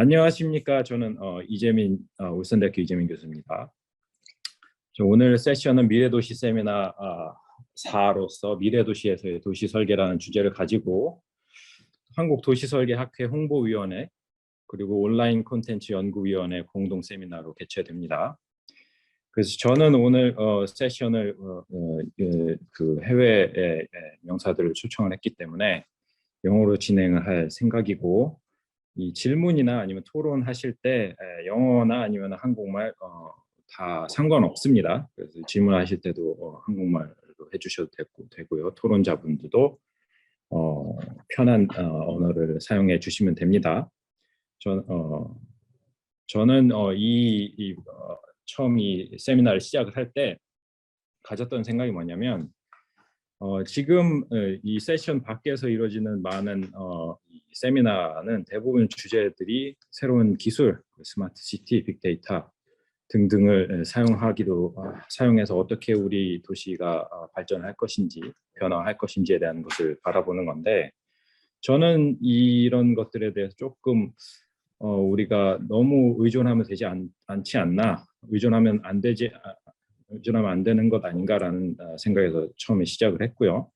안녕하십니까. 저는 울산대학교 이재민 교수입니다. 오늘 세션은 미래도시 세미나 4로서 미래도시에서의 도시설계라는 주제를 가지고 한국도시설계학회 홍보위원회 그리고 온라인 콘텐츠 연구위원회 공동 세미나로 개최됩니다. 그래서 저는 오늘 세션을 그 해외의 명사들을 초청을 했기 때문에 영어로 진행을 할 생각이고, 이 질문이나 아니면 토론하실 때 영어나 아니면 한국말 다 상관없습니다. 그래서 질문하실 때도 한국말로 해주셔도 되고요. 토론자분들도 편한 언어를 사용해 주시면 됩니다. 저는 처음 이 세미나를 시작을 할 때 가졌던 생각이 뭐냐면, 지금 이 세션 밖에서 이루어지는 많은 세미나는 대부분 주제들이 새로운 기술, 스마트 시티, 빅데이터 등등을 사용해서 어떻게 우리 도시가 발전할 것인지, 변화할 것인지에 대한 것을 바라보는 건데, 저는 이런 것들에 대해서 조금 우리가 너무 의존하면 되지 않지 않나, 의존하면 안 되는 것 아닌가라는 생각에서 처음에 시작을 했고요.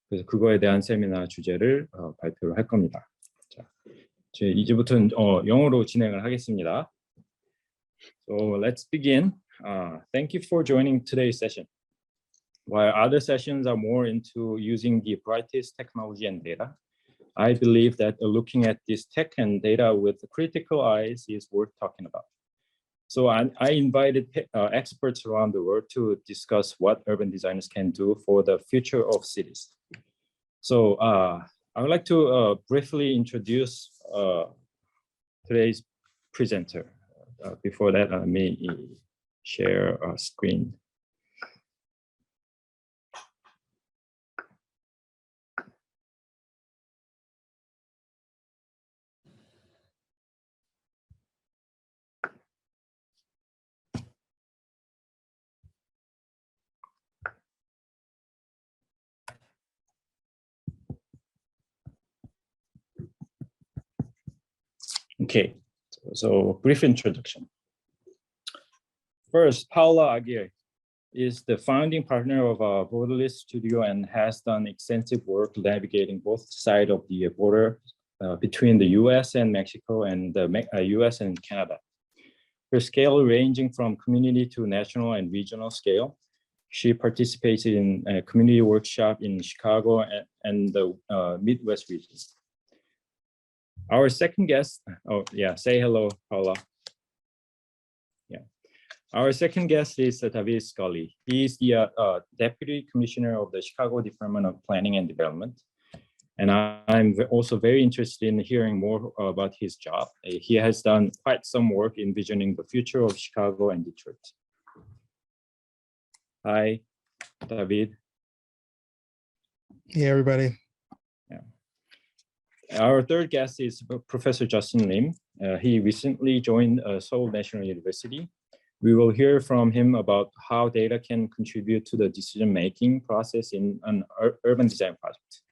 그래서 그거에 대한 세미나 주제를 발표를 할 겁니다. 자, 이제부터는 영어로 진행을 하겠습니다. So let's begin. Thank you for joining today's session. While other sessions are more into using the brightest technology and data, I believe that looking at this tech and data with critical eyes is worth talking about. So I invited experts around the world to discuss what urban designers can do for the future of cities. So I would like to briefly introduce today's presenter. Before that, let me share a screen. Okay, so brief introduction. First, Paula Aguirre is the founding partner of Borderless Studio and has done extensive work navigating both sides of the border between the US and Mexico and the US and Canada. Her scale ranging from community to national and regional scale. She participated in a community workshop in Chicago and the Midwest region. Our second guest, say hello, Paula. Yeah. Our second guest is David Scully. He is the Deputy Commissioner of the Chicago Department of Planning and Development. And I'm also very interested in hearing more about his job. He has done quite some work envisioning the future of Chicago and Detroit. Hi, David. Hey, everybody. Our third guest is Professor Justin Lim. He recently joined Seoul National University. We will hear from him about how data can contribute to the decision-making process in an urban design project.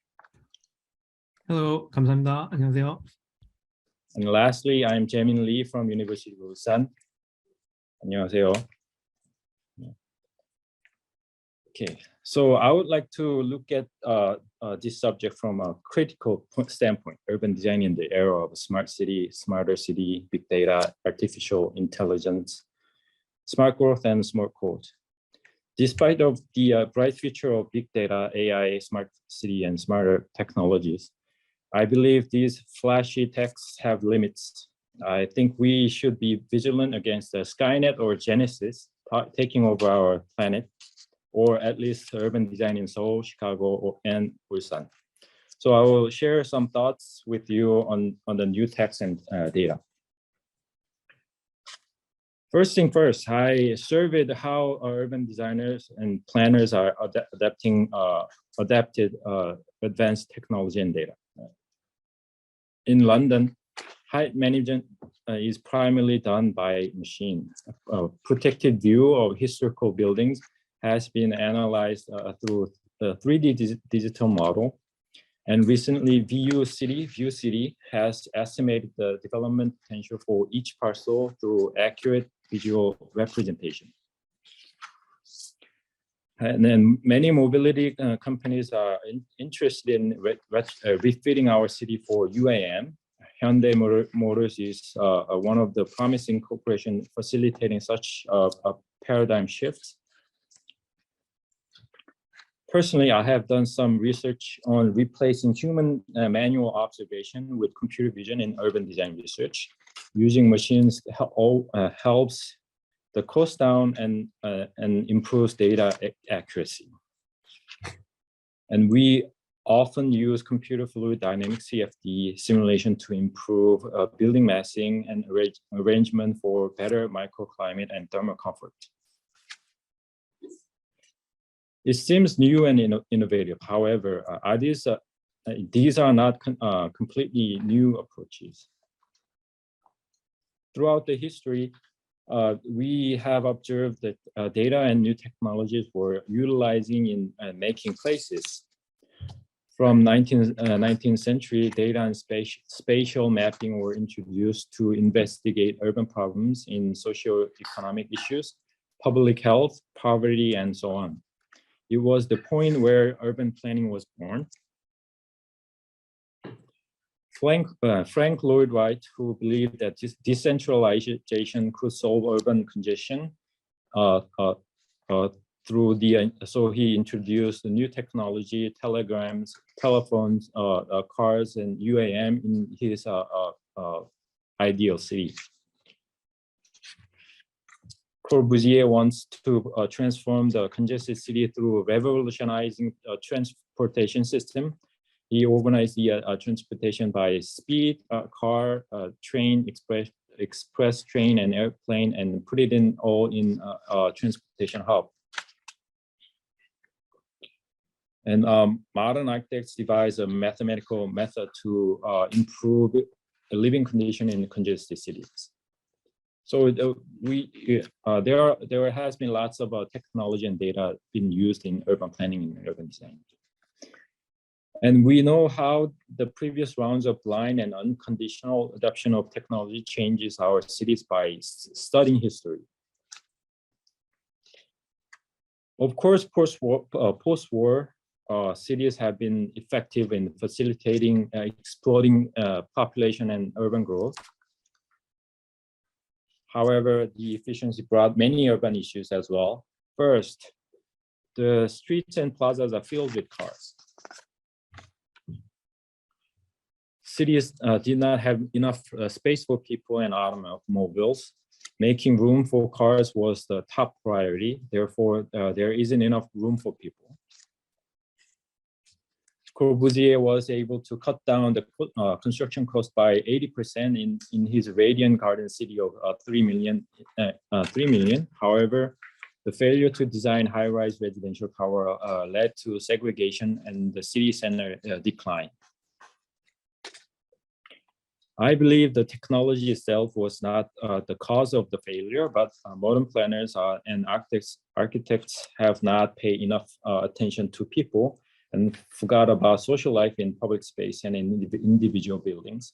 Hello, 감사합니다. 안녕하세요. And lastly, I'm Jaemin Lee from University of Ulsan. 안녕하세요. Okay, so I would like to look at this subject from a critical standpoint, urban design in the era of a smart city, smarter city, big data, artificial intelligence, smart growth, and smart code. Despite of the bright future of big data, AI, smart city, and smarter technologies, I believe these flashy techs have limits. I think we should be vigilant against the Skynet or Genesis taking over our planet, or at least urban design in Seoul, Chicago, and Ulsan. So I will share some thoughts with you on the new techs and data. First thing first, I surveyed how urban designers and planners are adapted advanced technology and data. In London, height management is primarily done by machine. A protected view of historical buildings has been analyzed through the 3D digital model. And recently, View City has estimated the development potential for each parcel through accurate visual representation. And then many mobility companies are interested in refitting our city for UAM. Hyundai Motors is one of the promising corporations facilitating such a paradigm shift. Personally, I have done some research on replacing human manual observation with computer vision in urban design research. Using machines helps the cost down and improves data accuracy. And we often use computer fluid dynamics CFD simulation to improve building massing and arrangement for better microclimate and thermal comfort. It seems new and innovative. However, these are not completely new approaches. Throughout the history, we have observed that data and new technologies were utilizing in making places. From 19th century, data and spatial mapping were introduced to investigate urban problems in socio-economic issues, public health, poverty, and so on. It was the point where urban planning was born. Frank Lloyd Wright, who believed that decentralization could solve urban congestion, so he introduced the new technology, telegrams, telephones, cars, and UAM in his ideal city. Corbusier wants to transform the congested city through revolutionizing transportation system. He organized the transportation by speed, car, train, express train, and airplane, and put it in all in transportation hub. And modern architects devised a mathematical method to improve the living condition in congested cities. So there has been lots of technology and data being used in urban planning and urban design. And we know how the previous rounds of blind and unconditional adoption of technology changes our cities by studying history. Of course, post-war, cities have been effective in facilitating exploding population and urban growth. However, the efficiency brought many urban issues as well. First, the streets and plazas are filled with cars. Cities did not have enough space for people and automobiles. Making room for cars was the top priority. Therefore, there isn't enough room for people. Corbusier was able to cut down the construction cost by 80% in his radiant garden city of 3 million. However, the failure to design high-rise residential tower led to segregation and the city center decline. I believe the technology itself was not the cause of the failure, but modern planners and architects have not paid enough attention to people and forgot about social life in public space and in individual buildings.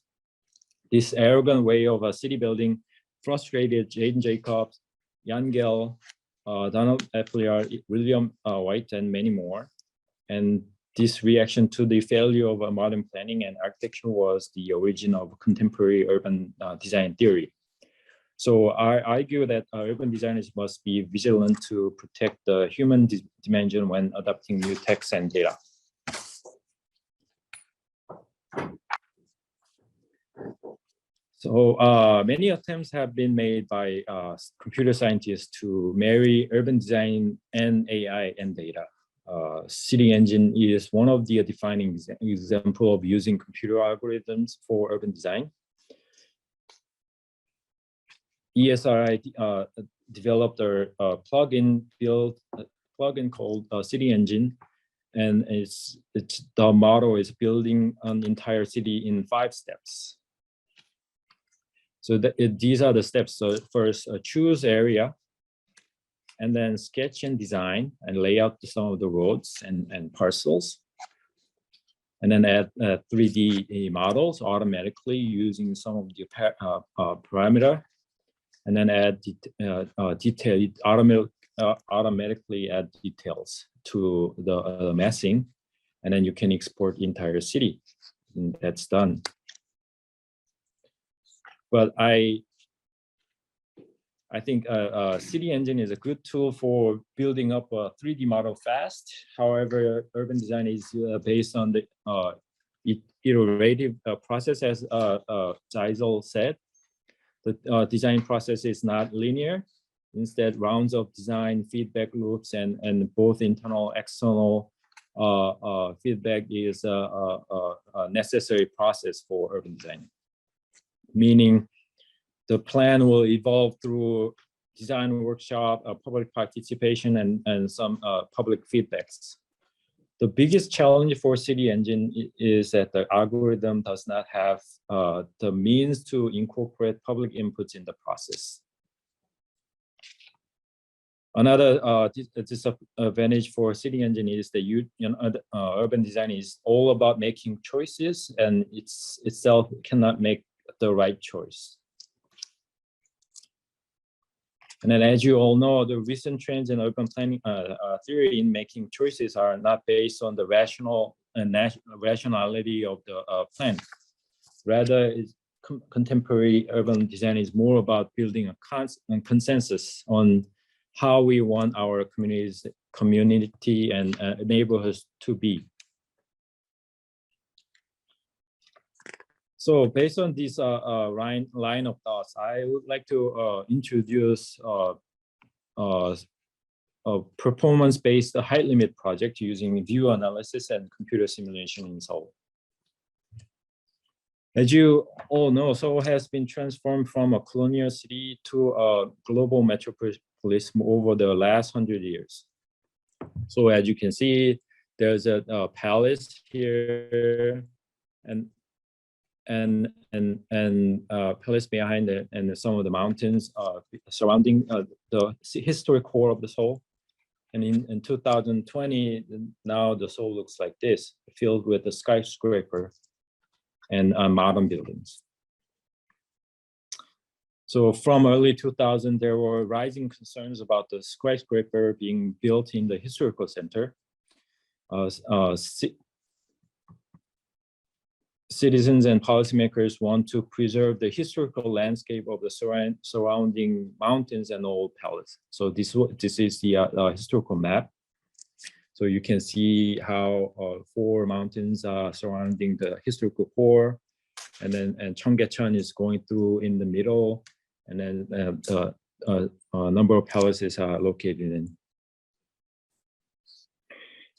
This arrogant way of city building frustrated Jane Jacobs, Jan Gehl, Donald Appleyard, William White, and many more. And this reaction to the failure of modern planning and architecture was the origin of contemporary urban design theory. So I argue that urban designers must be vigilant to protect the human dimension when adopting new texts and data. So many attempts have been made by computer scientists to marry urban design and AI and data. City Engine is one of the defining example of using computer algorithms for urban design. ESRI developed a plugin called City Engine, and the model is building an entire city in 5 steps. So these are the steps. So first, choose area, and then sketch and design and lay out some of the roads and parcels. and then add 3D models automatically using some of the parameter, and then add detail. It automatically add details to the massing, and then you can export the entire city. And that's done. But I think City Engine is a good tool for building up a 3D model fast. However, urban design is based on the iterative process, as Zeisel said. The design process is not linear. Instead, rounds of design, feedback loops, and both internal, external feedback is a necessary process for urban design. Meaning, the plan will evolve through design workshop, public participation, and some public feedbacks. The biggest challenge for City Engine is that the algorithm does not have the means to incorporate public inputs in the process. Another disadvantage for City Engine is that urban design is all about making choices, and itself cannot make the right choice. And then, as you all know, the recent trends in urban planning theory in making choices are not based on the rationality of the plan. Rather, contemporary urban design is more about building a consensus on how we want our community and neighborhoods to be. So based on this line of thoughts, I would like to introduce a performance-based height limit project using view analysis and computer simulation in Seoul. As you all know, Seoul has been transformed from a colonial city to a global metropolis over the last 100 years. So as you can see, there's a palace here, and palace behind it, and some of the mountains surrounding the historic core of the Seoul. And in 2020, now the Seoul looks like this, filled with the skyscraper and modern buildings. So from early 2000, there were rising concerns about the skyscraper being built in the historical center. Citizens and policymakers want to preserve the historical landscape of the surrounding mountains and old palace. So this is the historical map. So you can see how 4 mountains are surrounding the historical core, and then Cheonggyecheon is going through in the middle, and then a number of palaces are located in.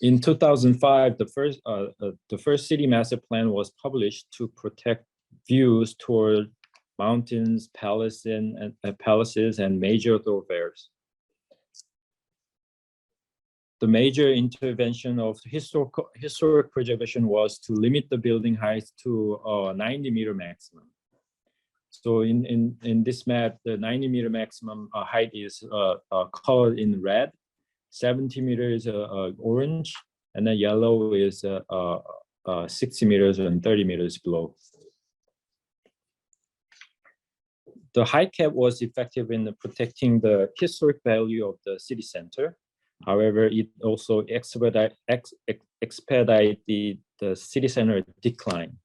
In 2005, the first city master plan was published to protect views toward mountains, palaces, and major thoroughfares. The major intervention of historic preservation was to limit the building height to 90-meter maximum. So in this map, the 90-meter maximum height is colored in red. 70 meters orange, and then yellow is 60 meters and 30 meters below. The height cap was effective in protecting the historic value of the city center. However, it also expedited the city center decline.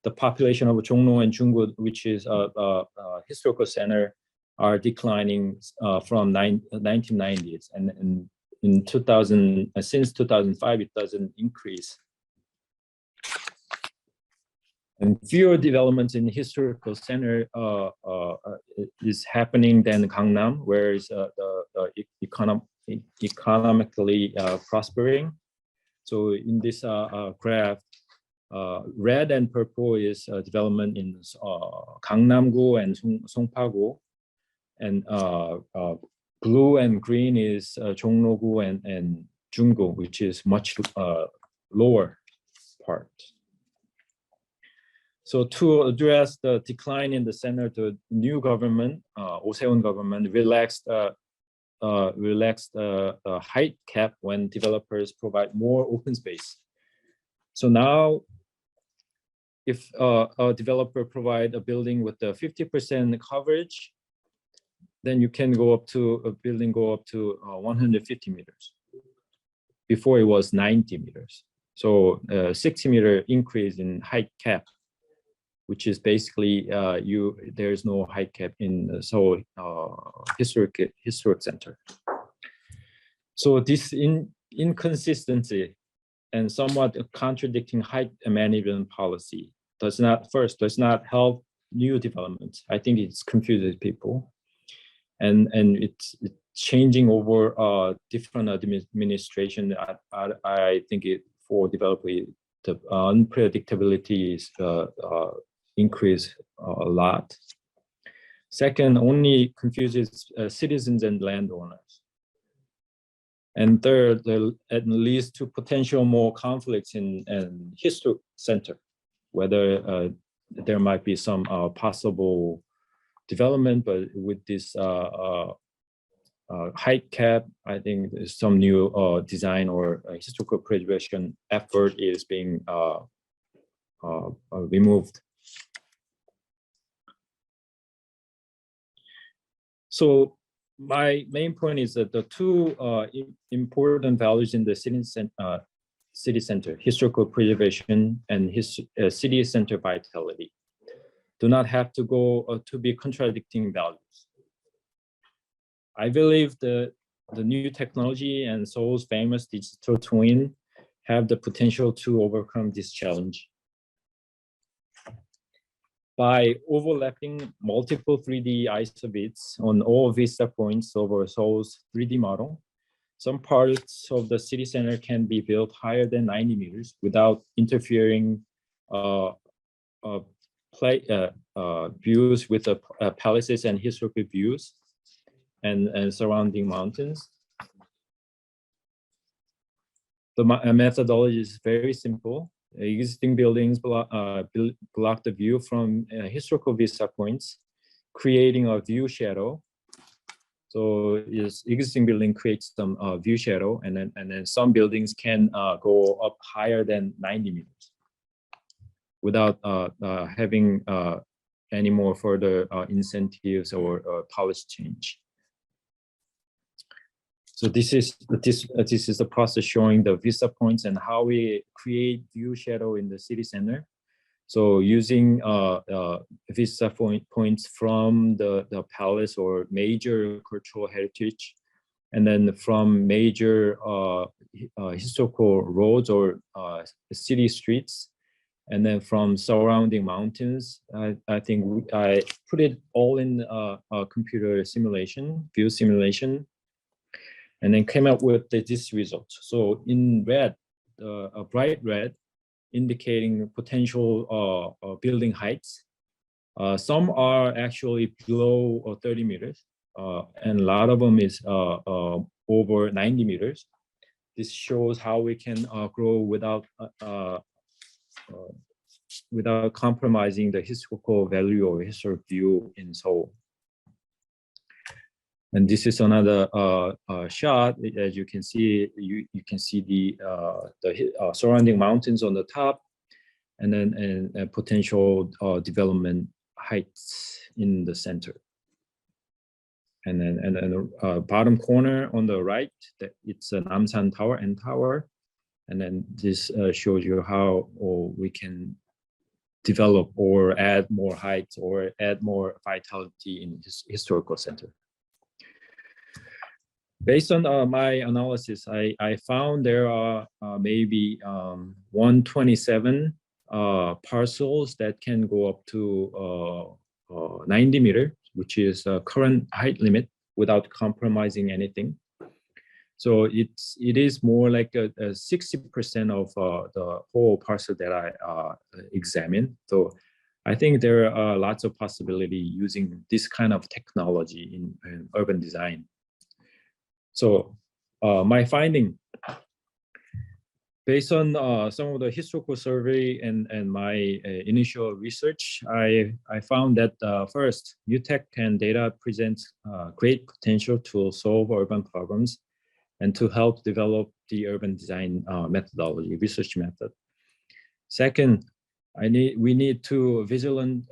The population of Jongno and Junggu, which is a historical center, are declining from 1990s, and in 2000, since 2005, it doesn't increase. And fewer developments in the historical center is happening than Gangnam, where is the economically prospering. So in this graph, red and purple is development in Gangnam-gu and Songpa-gu, and blue and green is Jongno-gu and Junggu, which is much lower part. So to address the decline in the center, the new government, Oseon government, relaxed height cap when developers provide more open space. So now if a developer provide a building with the 50% coverage, then you can go up to a building 150 meters. Before it was 90 meters. So 60-meter increase in height cap, which is basically there's no height cap in the Seoul historic center. So this inconsistency and somewhat contradicting height management policy does not help new developments. I think it's confuses people, and it's changing over different administration. I think for developer the unpredictability is increase a lot. Second, only confuses citizens and landowners. And third, it leads to potential more conflicts in historic center, whether there might be some possible development, but with this height cap, I think there's some new design or historical preservation effort is being removed. So my main point is that the two important values in the city center, historical preservation and city center vitality, do not have to go to be contradicting values. I believe the new technology and Seoul's famous digital twin have the potential to overcome this challenge. By overlapping multiple 3D isobits on all vista points over Seoul's 3D model, some parts of the city center can be built higher than 90 meters without interfering views with the palaces and historical views and surrounding mountains. The methodology is very simple. Existing buildings block the view from historical vista points, creating a view shadow. So existing building creates some view shadow, and then some buildings can go up higher than 90 meters without having any more further incentives or policy change. So this is the process showing the vista points and how we create view shadow in the city center. So using vista points from the palace or major cultural heritage, and then from major historical roads or city streets, and then from surrounding mountains. I think I put it all in a computer simulation, view simulation, and then came up with this result. So in red, a bright red, indicating potential building heights. Some are actually below 30 meters, and a lot of them is over 90 meters. This shows how we can grow without compromising the historical value or historic view in Seoul. And this is another shot. As you can see, you can see the surrounding mountains on the top, and then potential development heights in the center. And then bottom corner on the right, it's an Namsan Tower, N Tower, and then this shows you how we can develop or add more heights or add more vitality in this historical center. Based on my analysis, I found there are maybe 127 parcels that can go up to 90 meters, which is current height limit without compromising anything. So it is more like a 60% of the whole parcel that I examined. So I think there are lots of possibility using this kind of technology in urban design. So my finding, based on some of the historical survey and my initial research, I found that first, new tech and data presents great potential to solve urban problems and to help develop the urban design methodology, research method. Second, we need to vigilant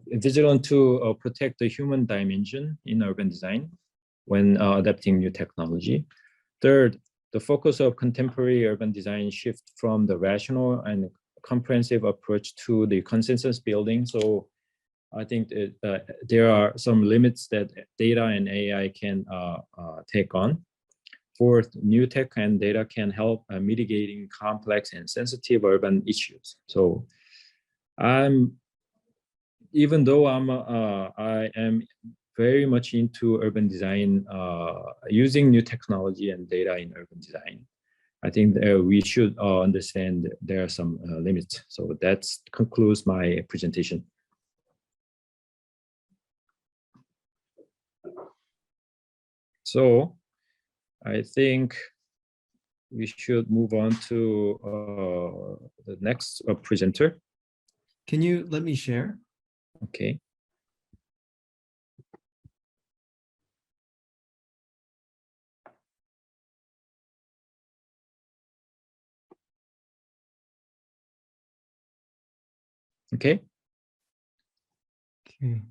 vigilant to protect the human dimension in urban design when adapting new technology. Third, the focus of contemporary urban design shift from the rational and comprehensive approach to the consensus building. So I think there are some limits that data and AI can take on. Fourth, new tech and data can help mitigating complex and sensitive urban issues. So even though I am very much into urban design, using new technology and data in urban design, I think we should understand there are some limits. So that concludes my presentation. So I think we should move on to the next presenter. Can you let me share? Okay. Okay. Okay.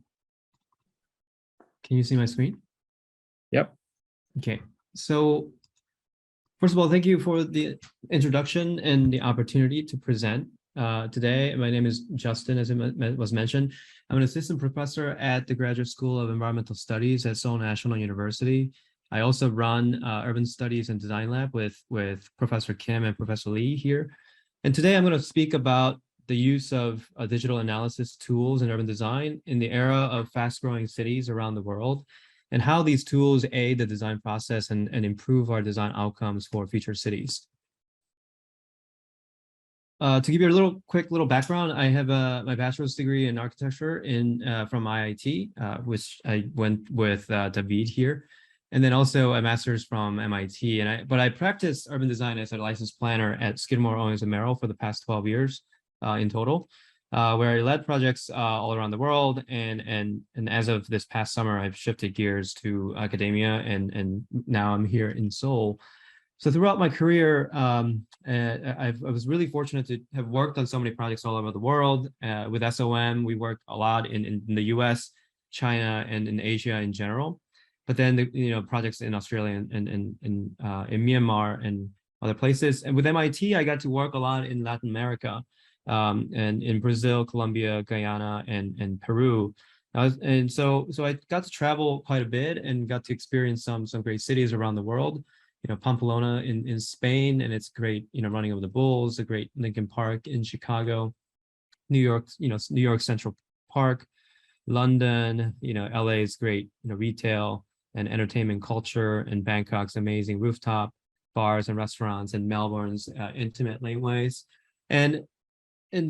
Can you see my screen? Yep. Okay. So first of all, thank you for the introduction and the opportunity to present today. My name is Justin, as it was mentioned. I'm an assistant professor at the Graduate School of Environmental Studies at Seoul National University. I also run Urban Studies and Design Lab with Professor Kim and Professor Lee here. And today I'm going to speak about the use of digital analysis tools in urban design in the era of fast-growing cities around the world, and how these tools aid the design process and improve our design outcomes for future cities. To give you a quick background, I have my bachelor's degree in architecture from IIT, which I went with David here, and then also a master's from MIT. But I practiced urban design as a licensed planner at Skidmore, Owings & Merrill for the past 12 years in total, where I led projects all around the world. And as of this past summer, I've shifted gears to academia, and now I'm here in Seoul. So throughout my career, I was really fortunate to have worked on so many projects all over the world. With SOM, we worked a lot in the US, China, and in Asia in general. But then projects in Australia and in Myanmar and other places. And with MIT, I got to work a lot in Latin America, and in Brazil, Colombia, Guyana, and Peru. And so I got to travel quite a bit and got to experience some great cities around the world. Pamplona in Spain, and it's great, running of the bulls, a great Lincoln Park in Chicago, New York, New York Central Park, London, LA's great, retail and entertainment culture, and Bangkok's amazing rooftop bars and restaurants, and Melbourne's intimate laneways. And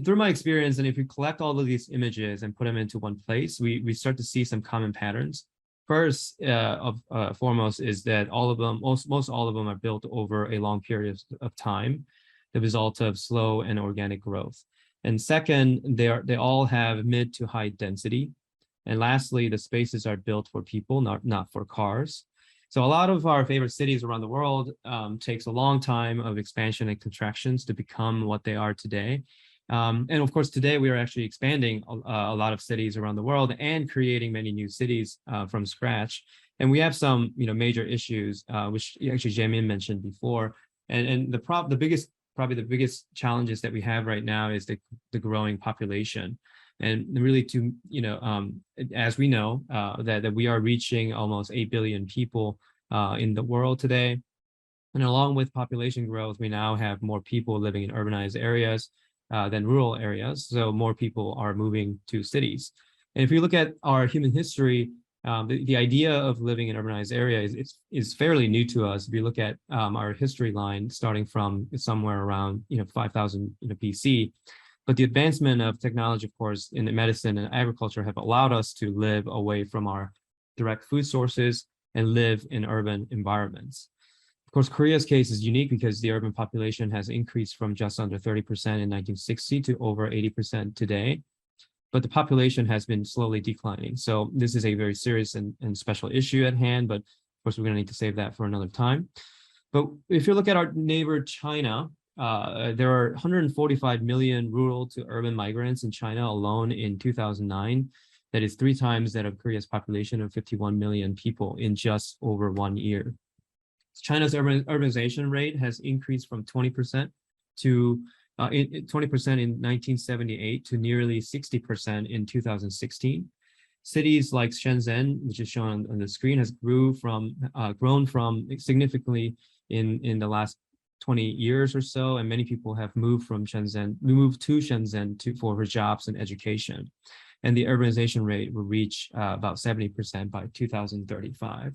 through my experience, and if you collect all of these images and put them into one place, we start to see some common patterns. First, foremost, is that most all of them are built over a long period of time, the result of slow and organic growth. And second, they all have mid to high density. And lastly, the spaces are built for people, not for cars. So a lot of our favorite cities around the world takes a long time of expansion and contractions to become what they are today. And of course, today we are actually expanding a lot of cities around the world and creating many new cities from scratch. And we have some, major issues, which actually Jaemin mentioned before. And probably the biggest challenges that we have right now is the growing population. And really as we know, that we are reaching almost 8 billion people in the world today. And along with population growth, we now have more people living in urbanized areas than rural areas. So more people are moving to cities. And if you look at our human history, the idea of living in urbanized areas is fairly new to us. If you look at our history line starting from somewhere around 5,000 BC, but the advancement of technology, of course, in the medicine and agriculture have allowed us to live away from our direct food sources and live in urban environments. Of course, Korea's case is unique because the urban population has increased from just under 30% in 1960 to over 80% today, but the population has been slowly declining. So this is a very serious and special issue at hand, but of course, we're going to need to save that for another time. But if you look at our neighbor China, there are 145 million rural to urban migrants in China alone in 2009. That is 3 times that of Korea's population of 51 million people in just over 1 year. China's urbanization rate has increased from 20% to 20% in 1978 to nearly 60% in 2016. Cities like Shenzhen, which is shown on the screen, has grown from significantly in the last 20 years or so, and many people have moved to Shenzhen for jobs and education. And the urbanization rate will reach about 70% by 2035.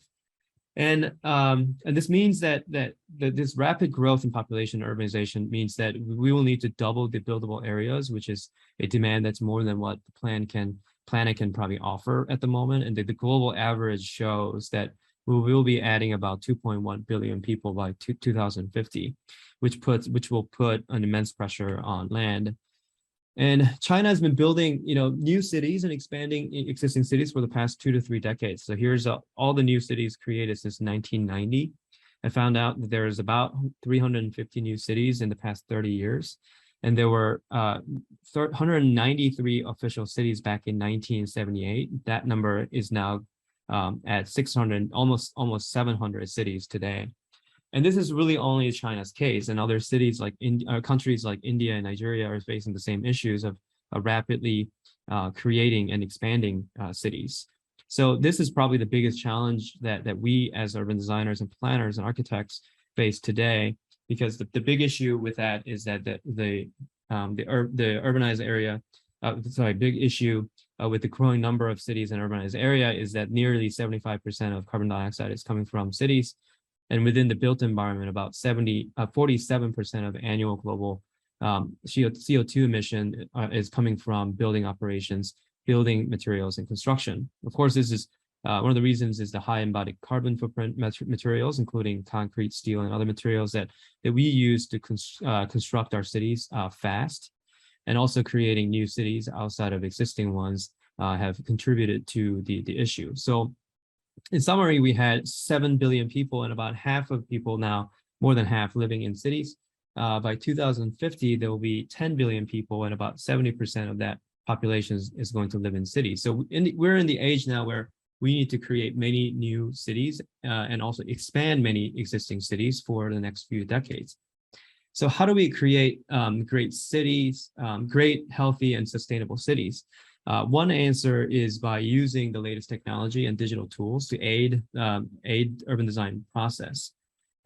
And this means that this rapid growth in population urbanization means that we will need to double the buildable areas, which is a demand that's more than what the planet can probably offer at the moment. And the global average shows that we will be adding about 2.1 billion people by 2050, which will put an immense pressure on land. And China has been building, new cities and expanding existing cities for the past 2 to 3 decades. So here's all the new cities created since 1990. I found out that there's about 350 new cities in the past 30 years. And there were 193 official cities back in 1978. That number is now at 600, almost 700 cities today. And this is really only China's case, and other cities like countries like India and Nigeria are facing the same issues of rapidly creating and expanding cities. So this is probably the biggest challenge that we as urban designers and planners and architects face today, because the big issue with that is that the urbanized area, big issue with the growing number of cities in urbanized area is that nearly 75% of carbon dioxide is coming from cities. And within the built environment, about 47% of annual global CO2 emission is coming from building operations, building materials, and construction. Of course, this is one of the reasons is the high embodied carbon footprint materials, including concrete, steel, and other materials that we use to construct our cities fast, and also creating new cities outside of existing ones have contributed to the issue. So in summary, we had 7 billion people, and about half of people now, more than half, living in cities. By 2050, there will be 10 billion people, and about 70% of that population is going to live in cities. So we're in the age now where we need to create many new cities and also expand many existing cities for the next few decades. So how do we create great cities, great, healthy, and sustainable cities? One answer is by using the latest technology and digital tools to aid urban design process.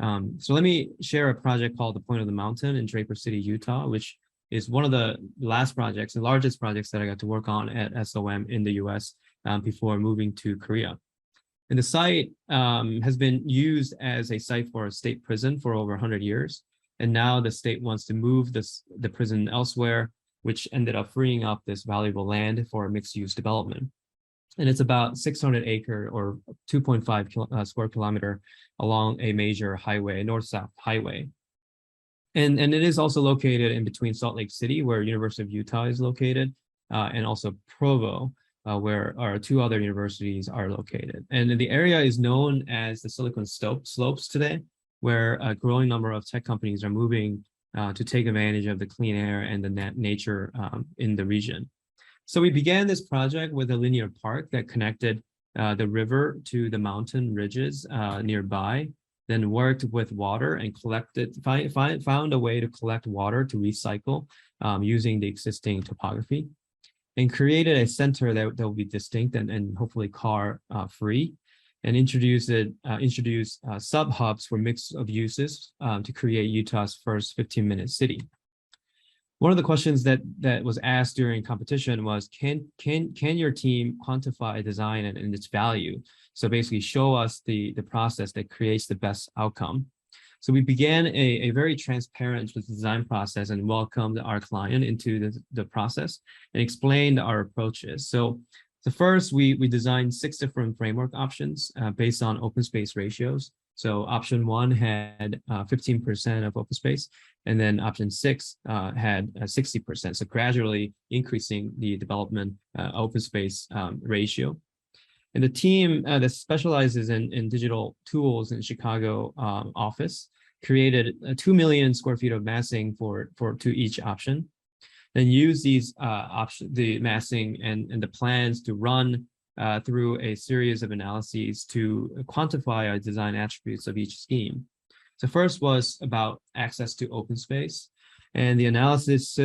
So let me share a project called The Point of the Mountain in Draper City, Utah, which is one of the last projects, the largest projects that I got to work on at SOM in the US before moving to Korea. And the site has been used as a site for a state prison for over 100 years. And now the state wants to move the prison elsewhere, which ended up freeing up this valuable land for mixed-use development. And it's about 600 acre or 2.5 square kilometer along a major highway, north-south highway. And it is also located in between Salt Lake City, where University of Utah is located, and also Provo, where our 2 other universities are located. And the area is known as the Silicon Slopes today, where a growing number of tech companies are moving to take advantage of the clean air and the nature in the region. So we began this project with a linear park that connected the river to the mountain ridges nearby, then worked with water and found a way to collect water to recycle using the existing topography, and created a center that will be distinct and hopefully car free, and introduce sub-hubs for mix of uses to create Utah's first 15-minute city. One of the questions that was asked during competition was, can your team quantify design and its value? So basically show us the process that creates the best outcome. So we began a very transparent design process and welcomed our client into the process and explained our approaches. So first, we designed 6 different framework options based on open space ratios. So option 1 had 15% of open space, and then option 6 had 60%. So gradually increasing the development open space ratio. And the team that specializes in digital tools in Chicago office created 2 million square feet of massing to each option, then use these the massing and the plans to run through a series of analyses to quantify our design attributes of each scheme. So first was about access to open space. And the analysis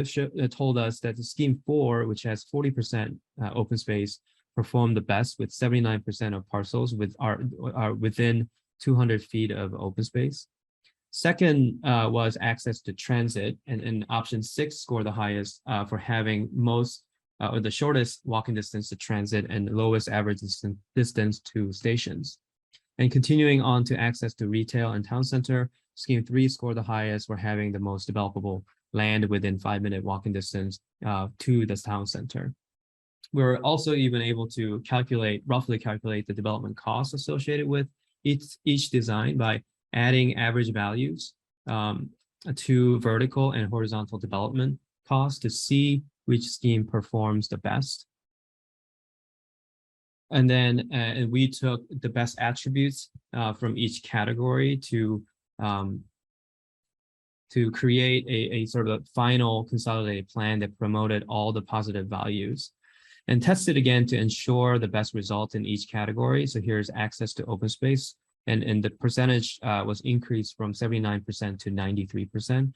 told us that the scheme 4, which has 40% open space, performed the best with 79% of parcels are within 200 feet of open space. Second was access to transit, and option 6 scored the highest for having most or the shortest walking distance to transit and lowest average distance to stations. And continuing on to access to retail and town center, scheme 3 scored the highest for having the most developable land within 5-minute walking distance to the town center. We were also even able to roughly calculate the development costs associated with each design by adding average values to vertical and horizontal development costs to see which scheme performs the best. And then we took the best attributes from each category to create a sort of final consolidated plan that promoted all the positive values and tested again to ensure the best result in each category. So here's access to open space, and the percentage was increased from 79% to 93%.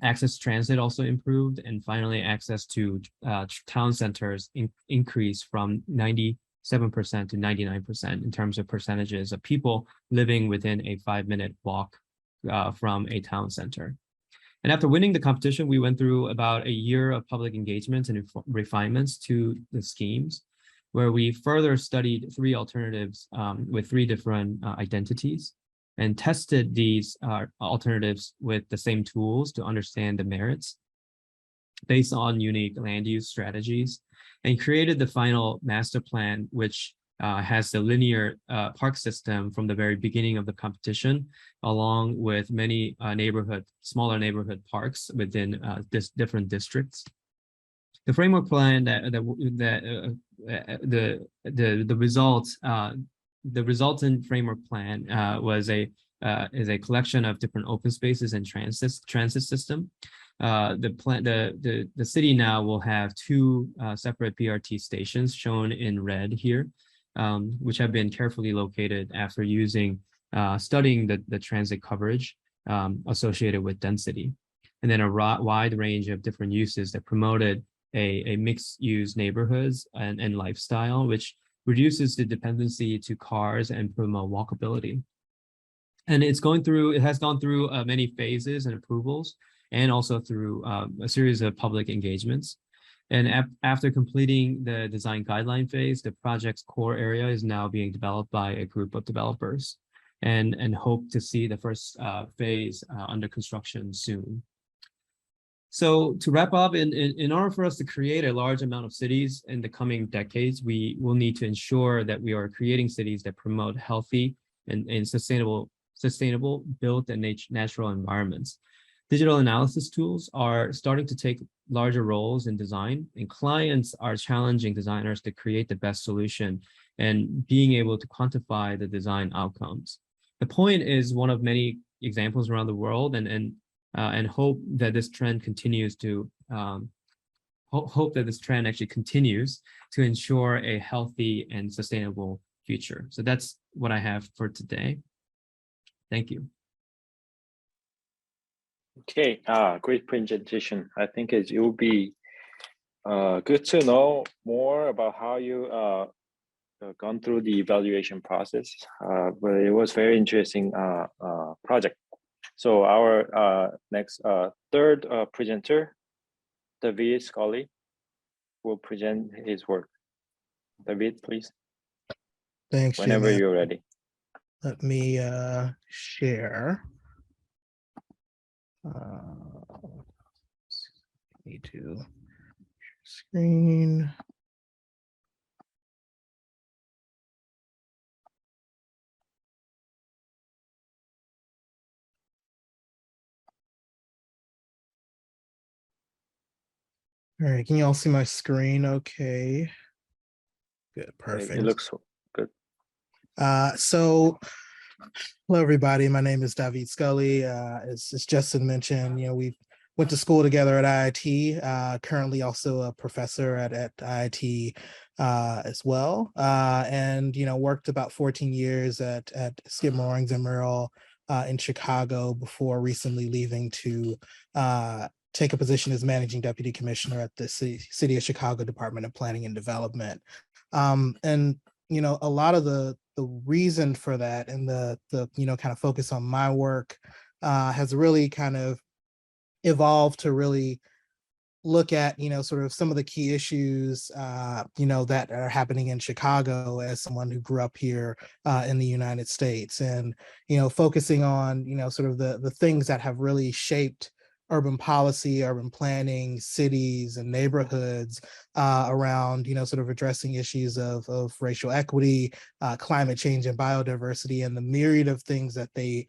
Access to transit also improved, and finally access to town centers increased from 97% to 99% in terms of percentages of people living within a 5-minute walk from a town center. And after winning the competition, we went through about a year of public engagements and refinements to the schemes, where we further studied 3 alternatives with 3 different identities and tested these alternatives with the same tools to understand the merits based on unique land use strategies, and created the final master plan, which has the linear park system from the very beginning of the competition, along with many smaller neighborhood parks within different districts. The framework plan the resultant framework plan is a collection of different open spaces and transit system. The city now will have 2 separate BRT stations shown in red here, which have been carefully located after studying the transit coverage associated with density. And then a wide range of different uses that promoted a mixed-use neighborhoods and lifestyle, which reduces the dependency to cars and promote walkability. And it has gone through many phases and approvals, and also through a series of public engagements. And after completing the design guideline phase, the project's core area is now being developed by a group of developers, and hope to see the first phase under construction soon. So to wrap up, in order for us to create a large amount of cities in the coming decades, we will need to ensure that we are creating cities that promote healthy and sustainable built and natural environments. Digital analysis tools are starting to take larger roles in design, and clients are challenging designers to create the best solution and being able to quantify the design outcomes. The point is one of many examples around the world, and hope that this trend continues to hope that this trend actually continues to ensure a healthy and sustainable future. So that's what I have for today. Thank you. Okay, great presentation. I think it will be good to know more about how you gone through the evaluation process. But it was very interesting project. So our next third presenter, David Scully, will present his work. David, please. Thanks. Whenever Jim. you're ready. Let me share. Need to share screen. All right, can you all see my screen? Okay. Good, perfect. It looks good. So Hello, everybody. My name is David Scully. As Justin mentioned, we went to school together at IIT. Currently, also a professor at IIT as well, and worked about 14 years at Skidmore, Owings and Merrill in Chicago before recently leaving to take a position as managing deputy commissioner at the City of Chicago Department of Planning and Development. And a lot of the reason for that and the kind of focus on my work has really kind of evolved to really look at sort of some of the key issues that are happening in Chicago as someone who grew up here in the United States, and focusing on sort of the things that have really shaped urban policy, urban planning, cities and neighborhoods around sort of addressing issues of racial equity, climate change and biodiversity, and the myriad of things that they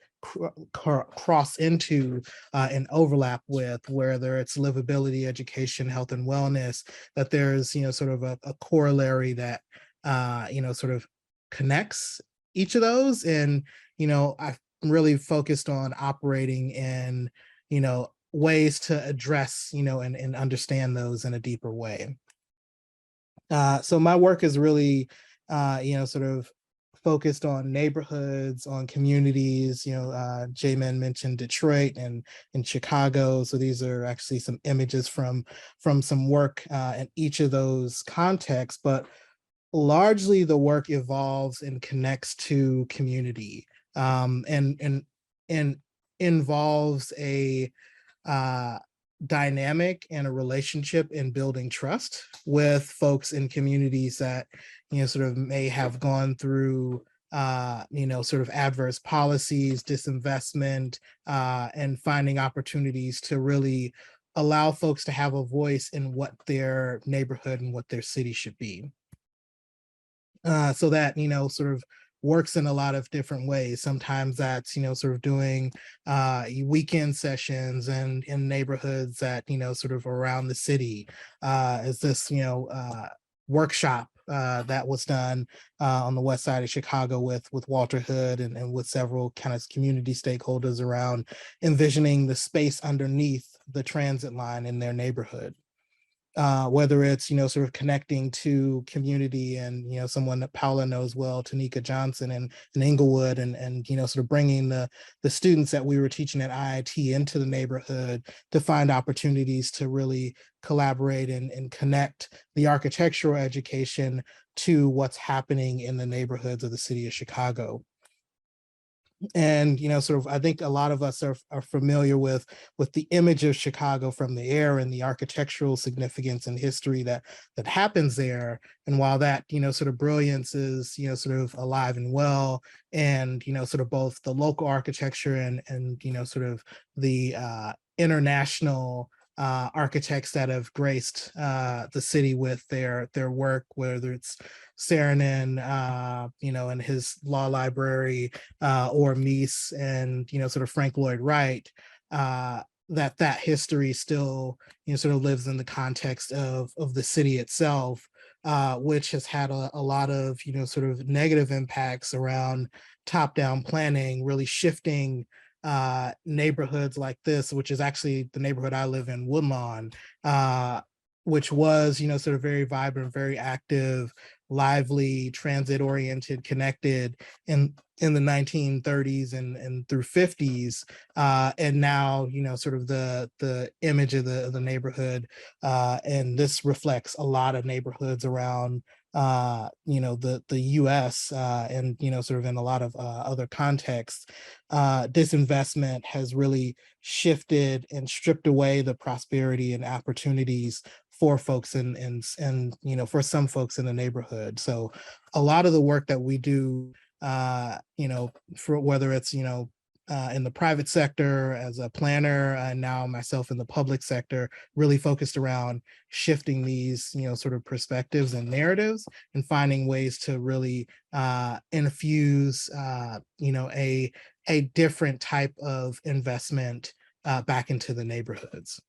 cross into and overlap with, whether it's livability, education, health and wellness, that there's sort of a corollary that sort of connects each of those. And I'm really focused on operating in ways to address and understand those in a deeper way. So my work is really sort of focused on neighborhoods, on communities. J-Man mentioned Detroit and Chicago. So these are actually some images from some work in each of those contexts, but largely the work evolves and connects to community, and involves a dynamic and a relationship in building trust with folks in communities that sort of may have gone through sort of adverse policies, disinvestment, and finding opportunities to really allow folks to have a voice in what their neighborhood and what their city should be. So that sort of works in a lot of different ways. Sometimes that's sort of doing weekend sessions and in neighborhoods that sort of around the city, as this workshop that was done on the west side of Chicago with Walter Hood and with several kind of community stakeholders around envisioning the space underneath the transit line in their neighborhood. Whether it's sort of connecting to community and someone that Paula knows well, Tanika Johnson in Inglewood, and sort of bringing the students that we were teaching at IIT into the neighborhood to find opportunities to really collaborate and connect the architectural education to what's happening in the neighborhoods of the city of Chicago. And sort of I think a lot of us are familiar with the image of Chicago from the air and the architectural significance and history that happens there. And while that sort of brilliance is sort of alive and well, and sort of both the local architecture and sort of the international architects that have graced the city with their work, whether it's Saarinen, and his law library, or Mies and sort of Frank Lloyd Wright, that history still sort of lives in the context of the city itself, which has had a lot of sort of negative impacts around top-down planning, really shifting neighborhoods like this, which is actually the neighborhood I live in, Woodlawn, which was sort of very vibrant, very active, lively, transit-oriented, connected in the 1930s and through 50s, and now sort of the image of the neighborhood, and this reflects a lot of neighborhoods around the US, and sort of in a lot of other contexts. Disinvestment has really shifted and stripped away the prosperity and opportunities for folks and for some folks in the neighborhood. So a lot of the work that we do, for whether it's in the private sector as a planner, and now myself in the public sector, really focused around shifting these sort of perspectives and narratives and finding ways to really infuse a different type of investment back into the neighborhoods.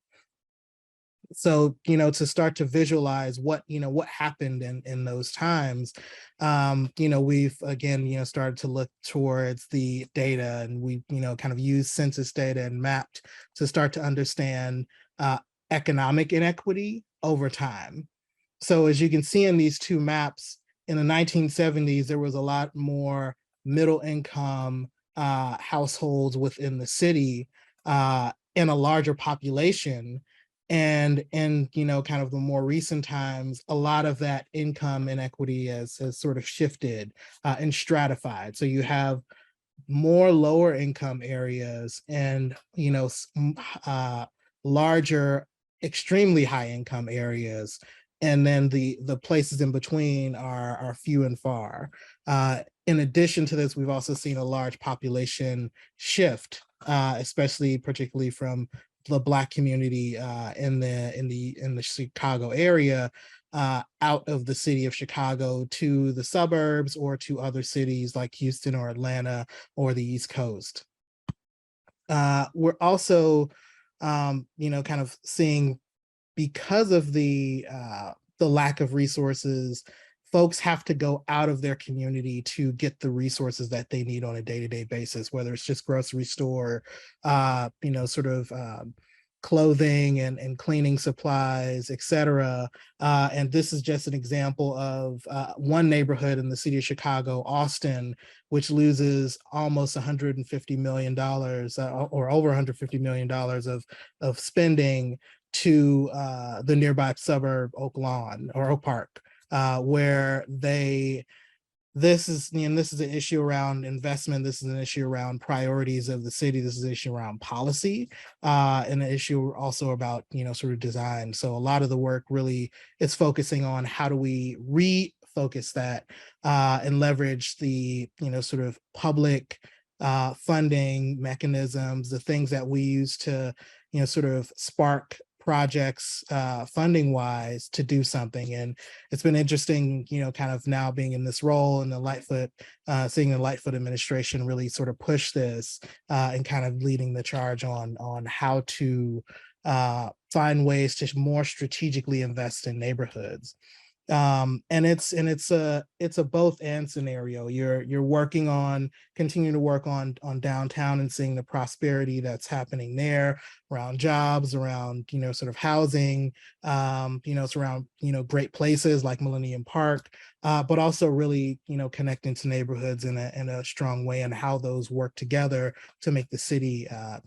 So, to start to visualize what happened in those times, we've again, started to look towards the data, and we, kind of use census data and mapped to start to understand economic inequity over time. So as you can see in these two maps, in the 1970s, there was a lot more middle income households within the city in a larger population. And in, kind of the more recent times, a lot of that income inequity has sort of shifted and stratified. So you have more lower income areas and, larger, extremely high income areas. And then the places in between are few and far. In addition to this, we've also seen a large population shift, especially particularly from the Black community in the Chicago area, out of the city of Chicago to the suburbs or to other cities like Houston or Atlanta or the East Coast. We're also, kind of seeing, because of the lack of resources, folks have to go out of their community to get the resources that they need on a day-to-day basis, whether it's just grocery store, sort of clothing and cleaning supplies, etc. And this is just an example of one neighborhood in the city of Chicago, Austin, which loses almost $150 million or over $150 million of spending to the nearby suburb Oak Lawn or Oak Park, where this is an issue around investment. This is an issue around priorities of the city. This is an issue around policy, and an issue also about, sort of design. So a lot of the work really is focusing on how do we refocus that and leverage the, sort of public funding mechanisms, the things that we use to, sort of spark projects funding wise to do something. And it's been interesting, kind of now being in this role in the Lightfoot, seeing the Lightfoot administration really sort of push this and kind of leading the charge on how to find ways to more strategically invest in neighborhoods. And it's a both and scenario. You're continuing to work on downtown and seeing the prosperity that's happening there around jobs, around, sort of housing, it's around, great places like Millennium Park, but also really, connecting to neighborhoods in a strong way, and how those work together to make the city, an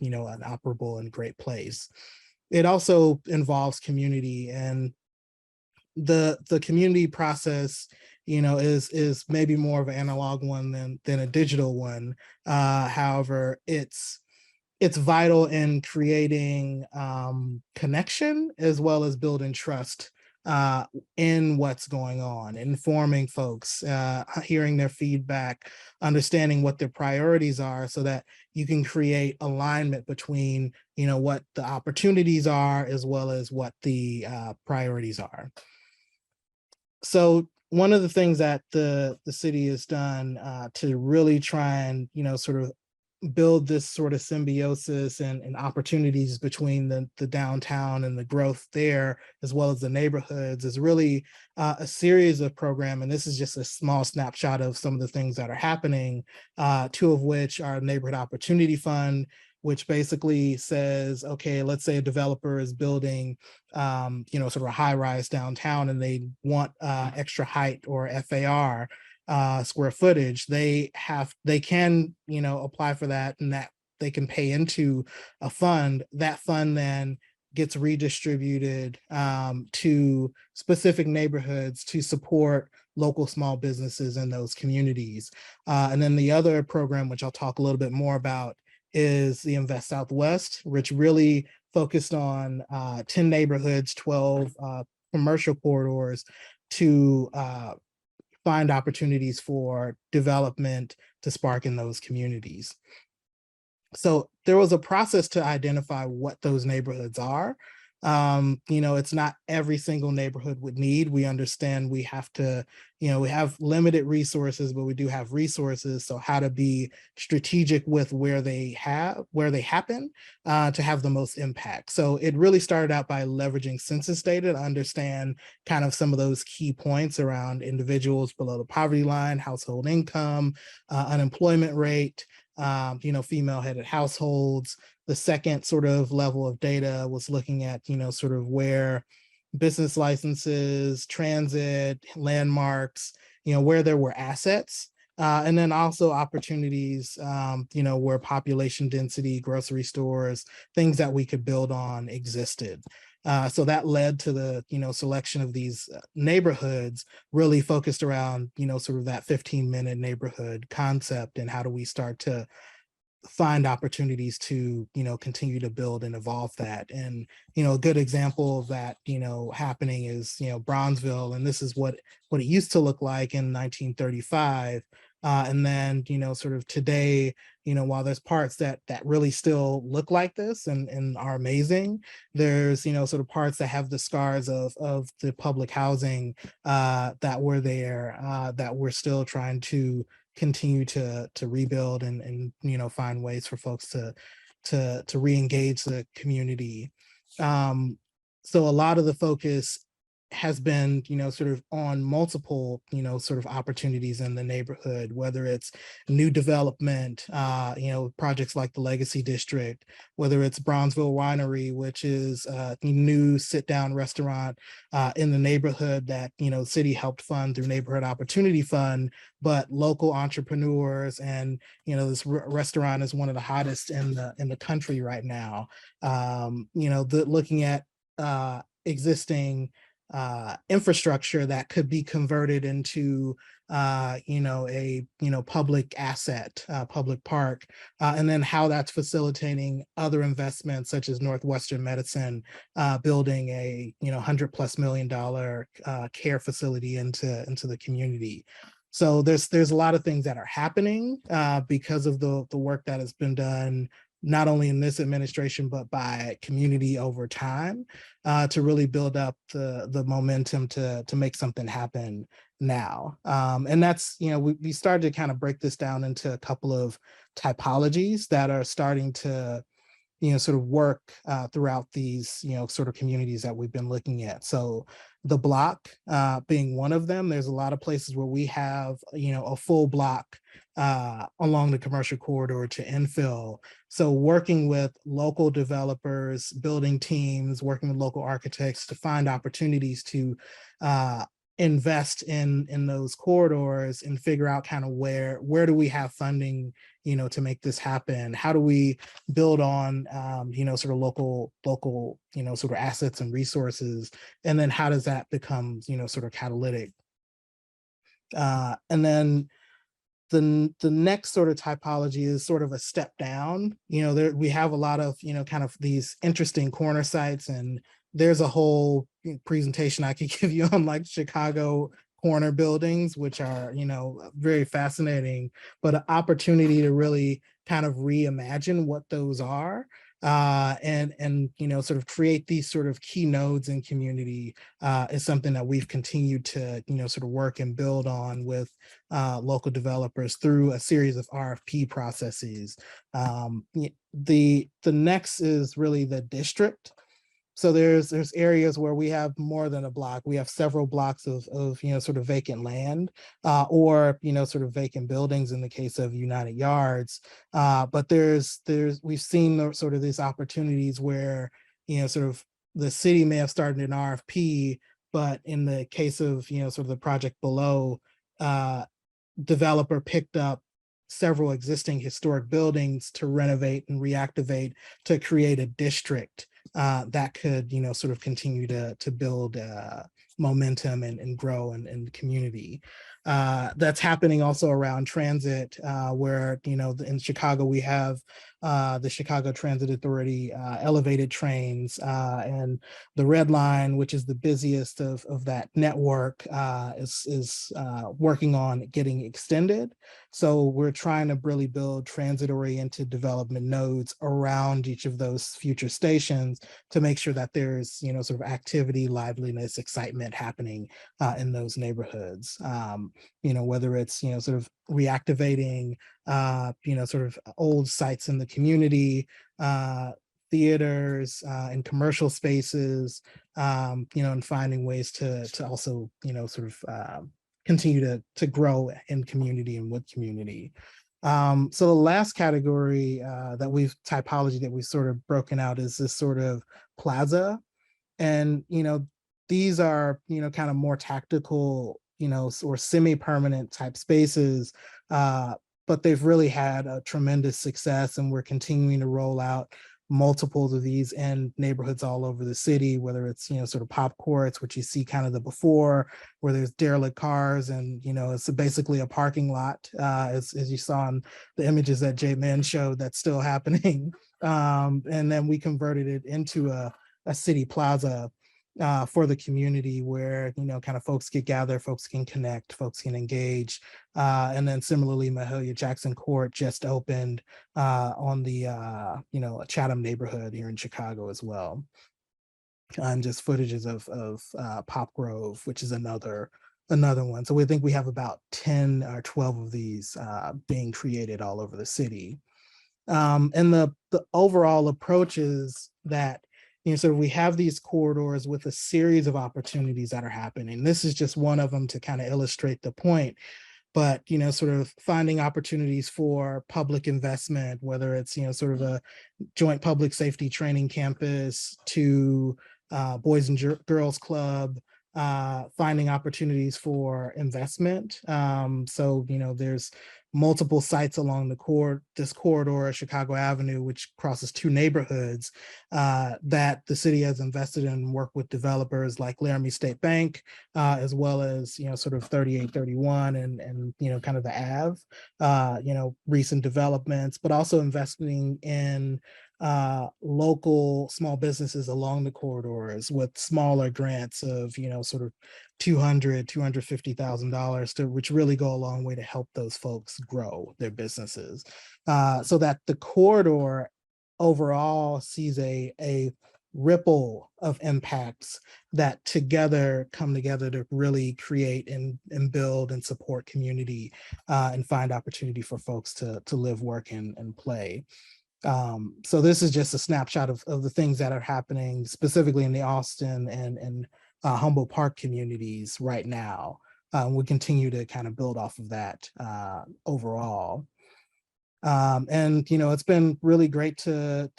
operable and great place. It also involves community, and the community process, is maybe more of an analog one than a digital one. However, it's vital in creating connection as well as building trust in what's going on, informing folks, hearing their feedback, understanding what their priorities are, so that you can create alignment between, what the opportunities are as well as what the priorities are. So one of the things that the city has done to really try and, sort of build this sort of symbiosis and opportunities between the downtown and the growth there, as well as the neighborhoods, is really a series of programs. And this is just a small snapshot of some of the things that are happening, two of which are Neighborhood Opportunity Fund, which basically says, okay, let's say a developer is building, sort of a high rise downtown, and they want extra height or FAR, square footage. They can, apply for that, and that they can pay into a fund. That fund then gets redistributed to specific neighborhoods to support local small businesses in those communities. And then the other program, which I'll talk a little bit more about, is the Invest Southwest, which really focused on 10 neighborhoods, 12 commercial corridors to find opportunities for development to spark in those communities. So there was a process to identify what those neighborhoods are. It's not every single neighborhood would need. We understand we have to, we have limited resources, but we do have resources. So how to be strategic with where they happen to have the most impact. So it really started out by leveraging census data to understand kind of some of those key points around individuals below the poverty line, household income, unemployment rate, female-headed households. The second sort of level of data was looking at, sort of where business licenses, transit, landmarks, where there were assets. And then also opportunities, where population density, grocery stores, things that we could build on existed. So that led to the, selection of these neighborhoods really focused around, sort of that 15-minute neighborhood concept and how do we start to find opportunities to, continue to build and evolve that. And, a good example of that, happening is, Bronzeville, and this is what it used to look like in 1935. And then, sort of today, while there's parts that really still look like this and are amazing, there's, sort of parts that have the scars of the public housing that were there, that we're still trying to continue to rebuild and find ways for folks to re-engage the community. So a lot of the focus has been, sort of on multiple, sort of opportunities in the neighborhood, whether it's new development, projects like the Legacy District, whether it's Bronzeville Winery, which is a new sit-down restaurant in the neighborhood that, city helped fund through Neighborhood Opportunity Fund, but local entrepreneurs and, this restaurant is one of the hottest in the country right now. Looking at existing infrastructure that could be converted into a public asset, public park, and then how that's facilitating other investments such as Northwestern Medicine building a $100+ million care facility into the community. So there's a lot of things that are happening because of the work that has been done not only in this administration, but by community over time to really build up the momentum to make something happen now. And that's, we started to kind of break this down into a couple of typologies that are starting to, sort of work throughout these, sort of communities that we've been looking at. So the block being one of them, there's a lot of places where we have, a full block along the commercial corridor to infill. So working with local developers, building teams, working with local architects to find opportunities to invest in those corridors and figure out kind of where do we have funding, to make this happen? How do we build on, sort of local, sort of assets and resources? And then how does that become, sort of catalytic? And then the next sort of typology is sort of a step down. We have a lot of, kind of these interesting corner sites, and there's a whole presentation I could give you on like Chicago corner buildings, which are, very fascinating, but an opportunity to really kind of reimagine what those are and sort of create these sort of key nodes in community is something that we've continued to, sort of work and build on with local developers through a series of RFP processes. The next is really the district. So there's areas where we have more than a block. We have several blocks of sort of vacant land or, sort of vacant buildings in the case of United Yards. But we've seen sort of these opportunities where, sort of the city may have started an RFP, but in the case of, sort of the project below, developer picked up several existing historic buildings to renovate and reactivate to create a district that could, sort of continue to build momentum and grow in the community. That's happening also around transit, where, in Chicago, we have the Chicago Transit Authority elevated trains, and the Red Line, which is the busiest of that network, is working on getting extended. So we're trying to really build transit-oriented development nodes around each of those future stations to make sure that there's, sort of activity, liveliness, excitement happening in those neighborhoods. Whether it's, sort of reactivating, sort of old sites in the community, theaters, and commercial spaces, and finding ways to also, sort of continue to grow in community and with community. So the last category typology that we've sort of broken out is this sort of plaza. And, these are, kind of more tactical, or semi-permanent type spaces, but they've really had a tremendous success, and we're continuing to roll out multiples of these in neighborhoods all over the city, whether it's, sort of pop courts, which you see kind of the before, where there's derelict cars and, it's basically a parking lot, as you saw in the images that Jay Min showed, that's still happening. And then we converted it into a city plaza for the community where, kind of folks get gather, folks can connect, folks can engage. And then similarly, Mahalia Jackson Court just opened on the, Chatham neighborhood here in Chicago as well. And just footages of Pop Grove, which is another one. So we think we have about 10 or 12 of these being created all over the city. And the overall approach is that, so we have these corridors with a series of opportunities that are happening. This is just one of them to kind of illustrate the point, but, sort of finding opportunities for public investment, whether it's, sort of a joint public safety training campus to Boys and Girls Club, finding opportunities for investment. So, there's multiple sites along this corridor, Chicago Avenue, which crosses two neighborhoods, that the city has invested in and worked with developers like Laramie State Bank, as well as, sort of 3831 and kind of the Ave, recent developments, but also investing in local small businesses along the corridors with smaller grants of, sort of $250,000 which really go a long way to help those folks grow their businesses. So that the corridor overall sees a ripple of impacts that come together to really create and build and support community, and find opportunity for folks to live, work, and play. So this is just a snapshot of the things that are happening specifically in the Austin and Humboldt Park communities right now. We continue to kind of build off of that overall. And, it's been really great to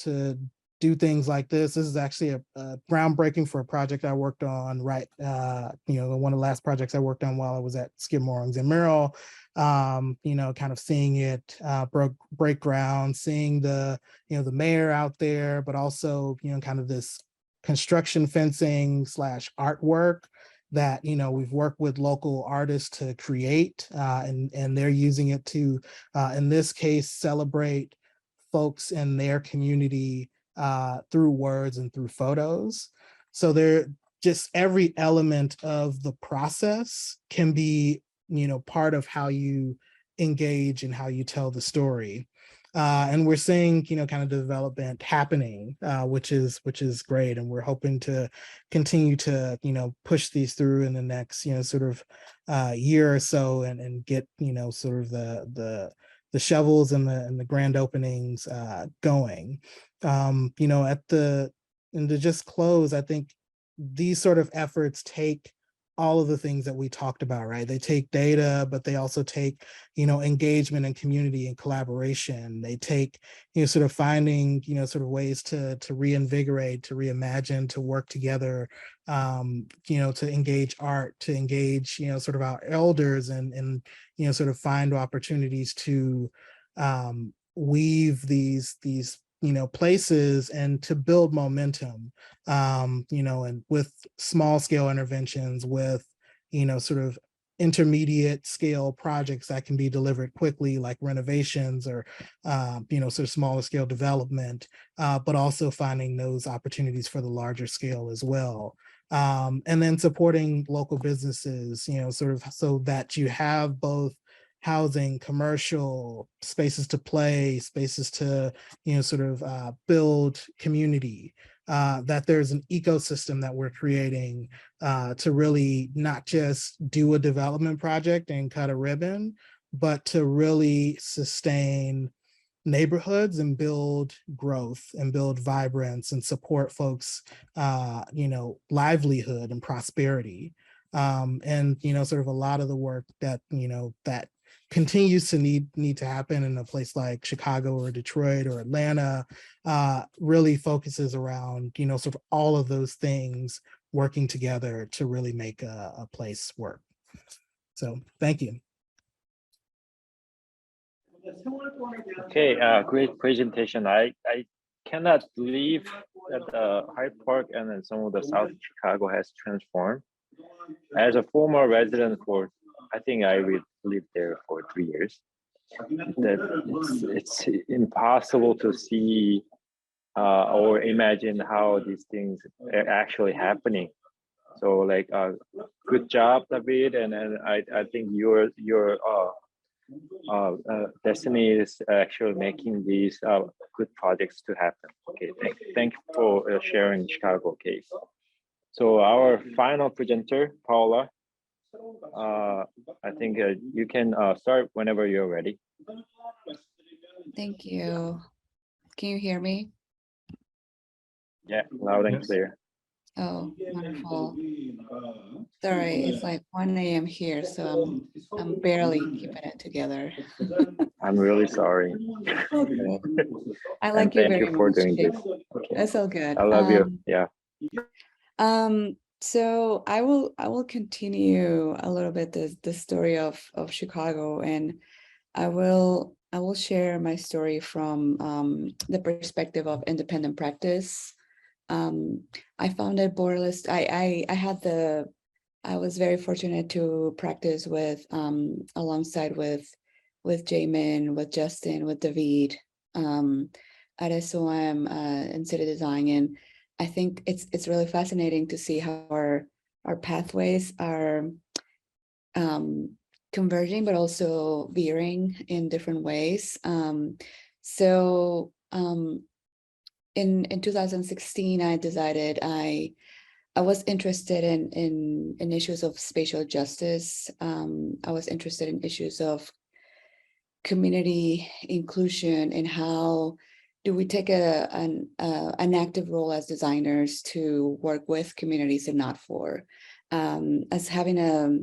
do things like this. This is actually a groundbreaking for a project I worked on, right? One of the last projects I worked on while I was at Skidmore and Merrill, kind of seeing it break ground, seeing the mayor out there, but also, kind of this construction fencing / artwork that, we've worked with local artists to create, and they're using it to, in this case, celebrate folks in their community through words and through photos. So they're just every element of the process can be, part of how you engage and how you tell the story. And we're seeing, kind of development happening, which is great. And we're hoping to continue to, push these through in the next, sort of year or so and get, sort of the shovels and the grand openings going. And to just close, I think these sort of efforts take all of the things that we talked about, right? They take data, but they also take, engagement and community and collaboration. They take, sort of finding, sort of ways to reinvigorate, to reimagine, to work together, to engage art, to engage, sort of our elders and sort of find opportunities to weave these places and to build momentum, and with small scale interventions, with, sort of intermediate scale projects that can be delivered quickly, like renovations or, sort of smaller scale development, but also finding those opportunities for the larger scale as well. And then supporting local businesses, sort of so that you have both housing, commercial, spaces to play, spaces to, sort of build community, that there's an ecosystem that we're creating to really not just do a development project and cut a ribbon, but to really sustain neighborhoods and build growth and build vibrance and support folks, livelihood and prosperity. And, sort of a lot of the work that, that continues to need to happen in a place like Chicago or Detroit or Atlanta, really focuses around, sort of all of those things working together to really make a place work. So thank you. Okay, great presentation. I cannot believe that Hyde Park and then some of the South Chicago has transformed. As a former resident for, I think I lived there for 3 years. That it's impossible to see or imagine how these things are actually happening. So like, good job, David, and I think your destiny is actually making these good projects to happen. Okay, thank you for sharing Chicago case. So our final presenter, Paula, I think you can start whenever you're ready. Thank you. Can you hear me? Yeah, loud and clear. Oh, wonderful. Sorry, it's like 1 a.m. here, so I'm barely keeping it together. I'm really sorry. Okay. I like you thank very you for much. doing this. Okay. That's all good. I love you. Yeah. So I will continue a little bit the story of Chicago, and I will share my story from the perspective of independent practice. I founded Borderless. I was very fortunate to practice with alongside with Jamin, with Justin, with David at SOM in city design, and I think it's really fascinating to see how our pathways are converging, but also veering in different ways. In 2016, I decided I was interested in issues of spatial justice. I was interested in issues of community inclusion and how do we take an active role as designers to work with communities and not for. As having a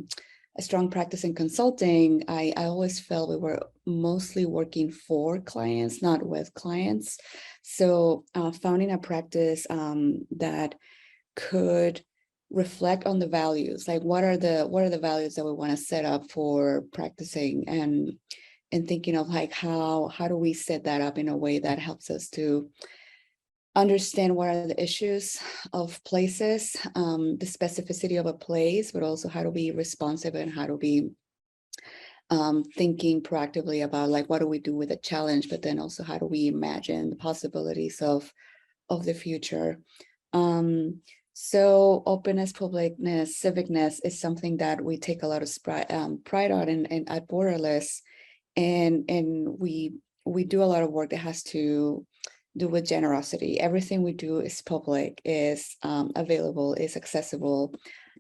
strong practice in consulting, I always felt we were mostly working for clients, not with clients. So founding a practice that could reflect on the values, like what are the values that we want to set up for practicing, and thinking of like how do we set that up in a way that helps us to understand what are the issues of places, the specificity of a place, but also how to be responsive and how to be thinking proactively about like what do we do with a challenge, but then also how do we imagine the possibilities of the future. So openness, publicness, civicness is something that we take a lot of pride on and at Borderless, and we do a lot of work that has to do with generosity. Everything we do is public, is available, is accessible.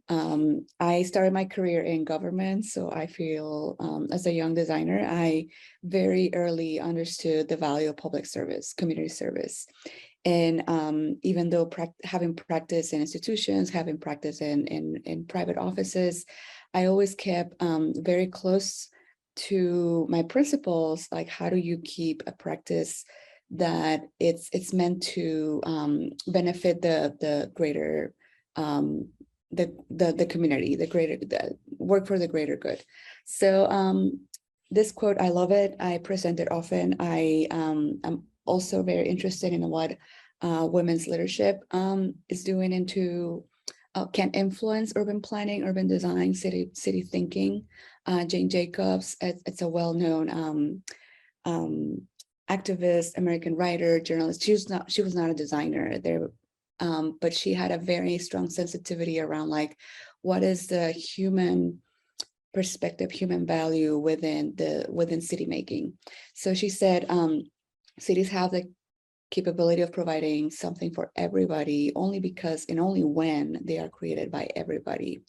I started my career in government, so I feel as a young designer, I very early understood the value of public service, community service. And even though having practice in institutions, having practice in private offices, I always kept very close to my principles, like how do you keep a practice that it's meant to benefit the greater the community, the work for the greater good. So this quote, I love it. I present it often. I'm also very interested in what women's leadership is doing into can influence urban planning, urban design, city thinking. Jane Jacobs, it's a well-known activist, American writer, journalist. She was not a designer there, but she had a very strong sensitivity around like, what is the human perspective, human value within city making. So she said, cities have the capability of providing something for everybody only because and only when they are created by everybody.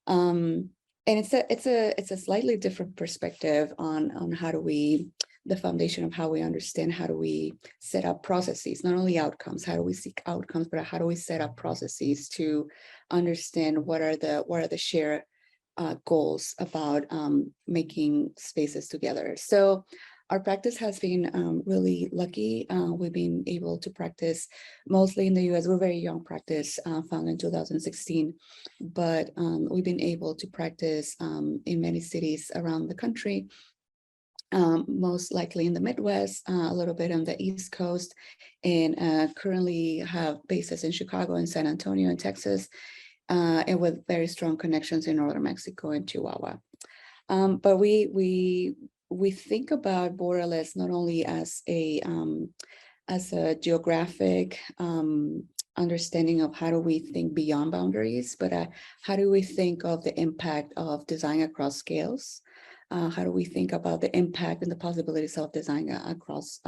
And it's a slightly different perspective on how do we, the foundation of how we understand, how do we set up processes, not only outcomes, how do we seek outcomes, but how do we set up processes to understand what are the shared goals about making spaces together. So our practice has been really lucky. We've been able to practice mostly in the US. We're a very young practice, founded in 2016, but we've been able to practice in many cities around the country, most likely in the Midwest, a little bit on the East Coast, and currently have bases in Chicago and San Antonio in Texas, and with very strong connections in Northern Mexico and Chihuahua. But we think about borderless not only as a geographic understanding of how do we think beyond boundaries, but how do we think of the impact of design across scales? How do we think about the impact and the possibilities of design across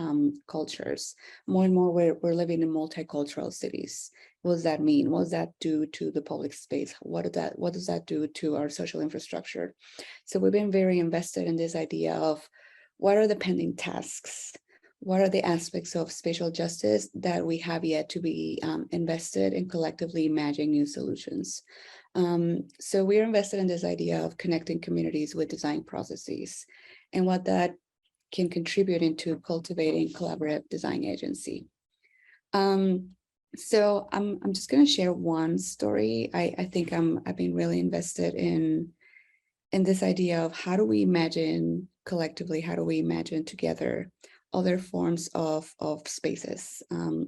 cultures? More and more, we're living in multicultural cities. What does that mean? What does that do to the public space? What does that do to our social infrastructure? So we've been very invested in this idea of what are the pending tasks? What are the aspects of spatial justice that we have yet to be invested in collectively imagining new solutions? So we're invested in this idea of connecting communities with design processes and what that can contribute into cultivating collaborative design agency. So I'm just going to share one story. I think I've been really invested in this idea of how do we imagine collectively, how do we imagine together other forms of spaces,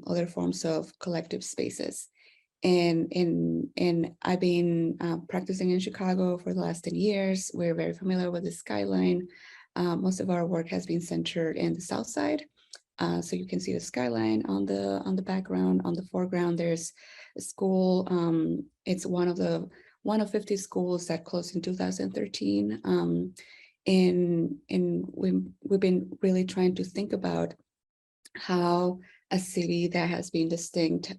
other forms of collective spaces. And I've been practicing in Chicago for the last 10 years. We're very familiar with the skyline. Most of our work has been centered in the South Side. So you can see the skyline on the background. On the foreground, there's a school. It's one of 50 schools that closed in 2013. And we've been really trying to think about how a city that has been distinct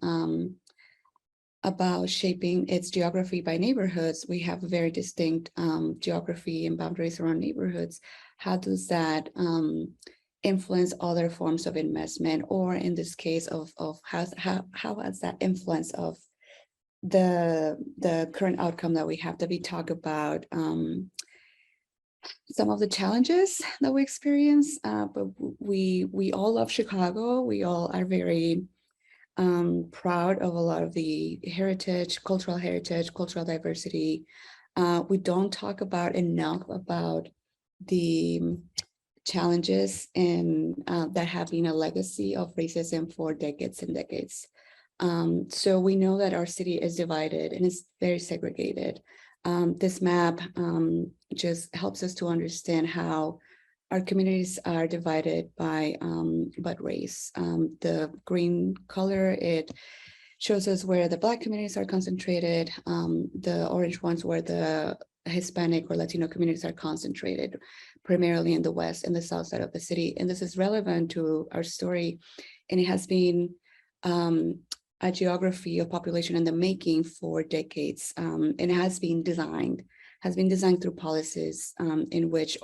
about shaping its geography by neighborhoods. We have a very distinct geography and boundaries around neighborhoods. How does that influence other forms of investment, or in this case of how has that influence of the current outcome that we have, that we talk about some of the challenges that we experience, but we all love Chicago. We all are very proud of a lot of the heritage, cultural diversity. We don't talk about enough about the challenges and that have been a legacy of racism for decades and decades. So we know that our city is divided and it's very segregated. This map just helps us to understand how our communities are divided by race. The green color, it shows us where the Black communities are concentrated. The orange ones where the Hispanic or Latino communities are concentrated, primarily in the west and the south side of the city. And this is relevant to our story. And it has been a geography of population in the making for decades. And it has been designed through policies in which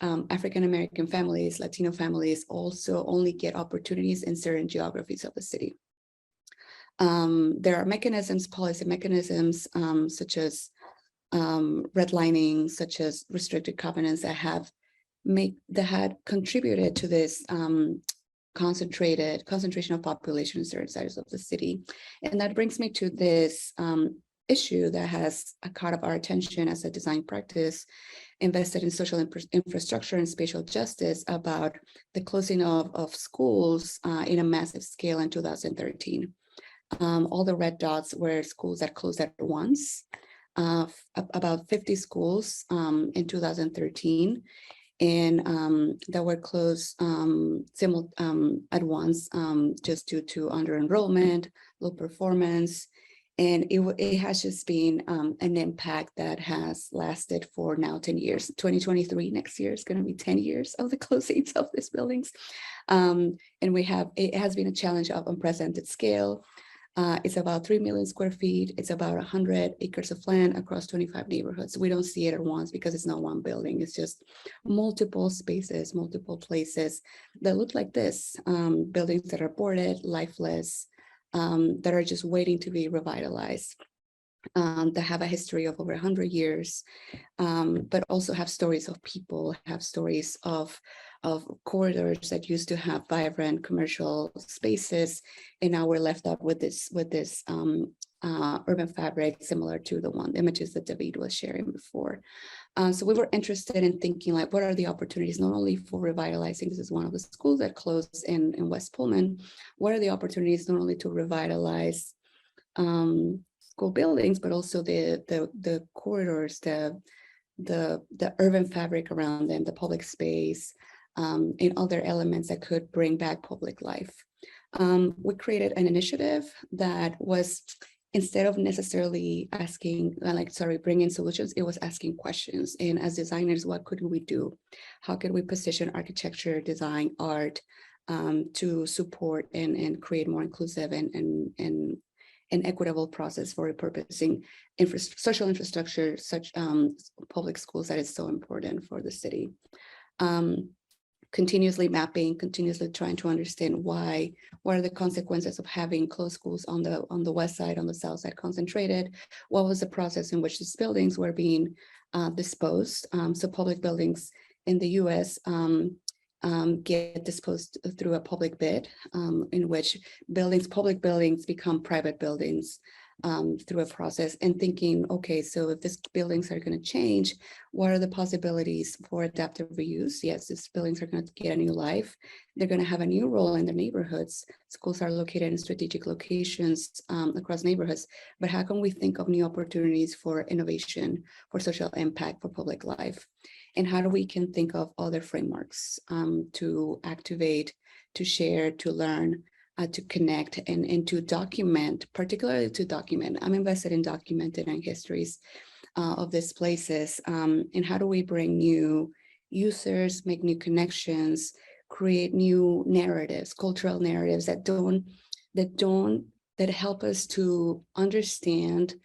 African-American families, Latino families also only get opportunities in certain geographies of the city. There are mechanisms, policy mechanisms, such as redlining, such as restricted covenants that had contributed to this concentration of population in certain sides of the city. And that brings me to this issue that has caught up our attention as a design practice invested in social infrastructure and spatial justice, about the closing of schools in a massive scale in 2013. All the red dots were schools that closed at once. About 50 schools in 2013, and that were closed at once, just due to under enrollment, low performance. And it has just been an impact that has lasted for now 10 years. 2023, next year, is going to be 10 years of the closings of these buildings. And it has been a challenge of unprecedented scale. It's about 3 million square feet. It's about 100 acres of land across 25 neighborhoods. We don't see it at once because it's not one building. It's just multiple spaces, multiple places that look like this, buildings that are boarded, lifeless, that are just waiting to be revitalized, that have a history of over 100 years, but also have stories of people, have stories of corridors that used to have vibrant commercial spaces, and now we're left up with this urban fabric similar to the images that David was sharing before. So we were interested in thinking, like, what are the opportunities not only for revitalizing, this is one of the schools that closed in West Pullman, what are the opportunities not only to revitalize school buildings, but also the corridors, the urban fabric around them, the public space, and other elements that could bring back public life. We created an initiative that was, instead of necessarily bringing solutions, it was asking questions. And as designers, what could we do? How could we position architecture, design, art to support and create more inclusive and equitable process for repurposing social infrastructure, such public schools that is so important for the city. Continuously mapping, continuously trying to understand what are the consequences of having closed schools on the west side, on the south side concentrated. What was the process in which these buildings were being disposed? So public buildings in the US get disposed through a public bid, in which public buildings become private buildings through a process, and thinking, okay, so if these buildings are going to change, what are the possibilities for adaptive reuse? Yes, these buildings are going to get a new life. They're going to have a new role in their neighborhoods. Schools are located in strategic locations across neighborhoods, but how can we think of new opportunities for innovation, for social impact, for public life? And how do we can think of other frameworks to activate, to share, to learn, to connect, and to document, particularly to document. I'm invested in documenting histories of these places. And how do we bring new users, make new connections, create new narratives, cultural narratives that help us to understand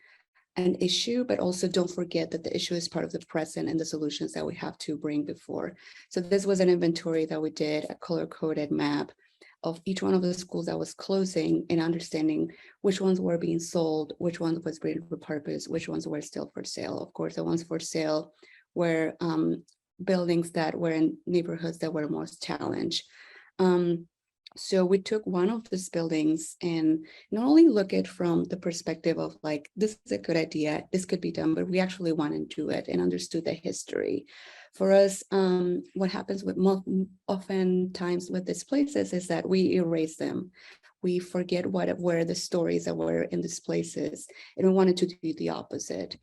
an issue, but also don't forget that the issue is part of the present and the solutions that we have to bring before. So this was an inventory that we did, a color-coded map of each one of the schools that was closing, and understanding which ones were being sold, which ones was being repurposed, which ones were still for sale. Of course, the ones for sale were buildings that were in neighborhoods that were most challenged. So we took one of these buildings and not only look at from the perspective of like, this is a good idea, this could be done, but we actually want to do it and understood the history. For us, what happens with oftentimes with these places is that we erase them. We forget what were the stories that were in these places, and we wanted to do the opposite.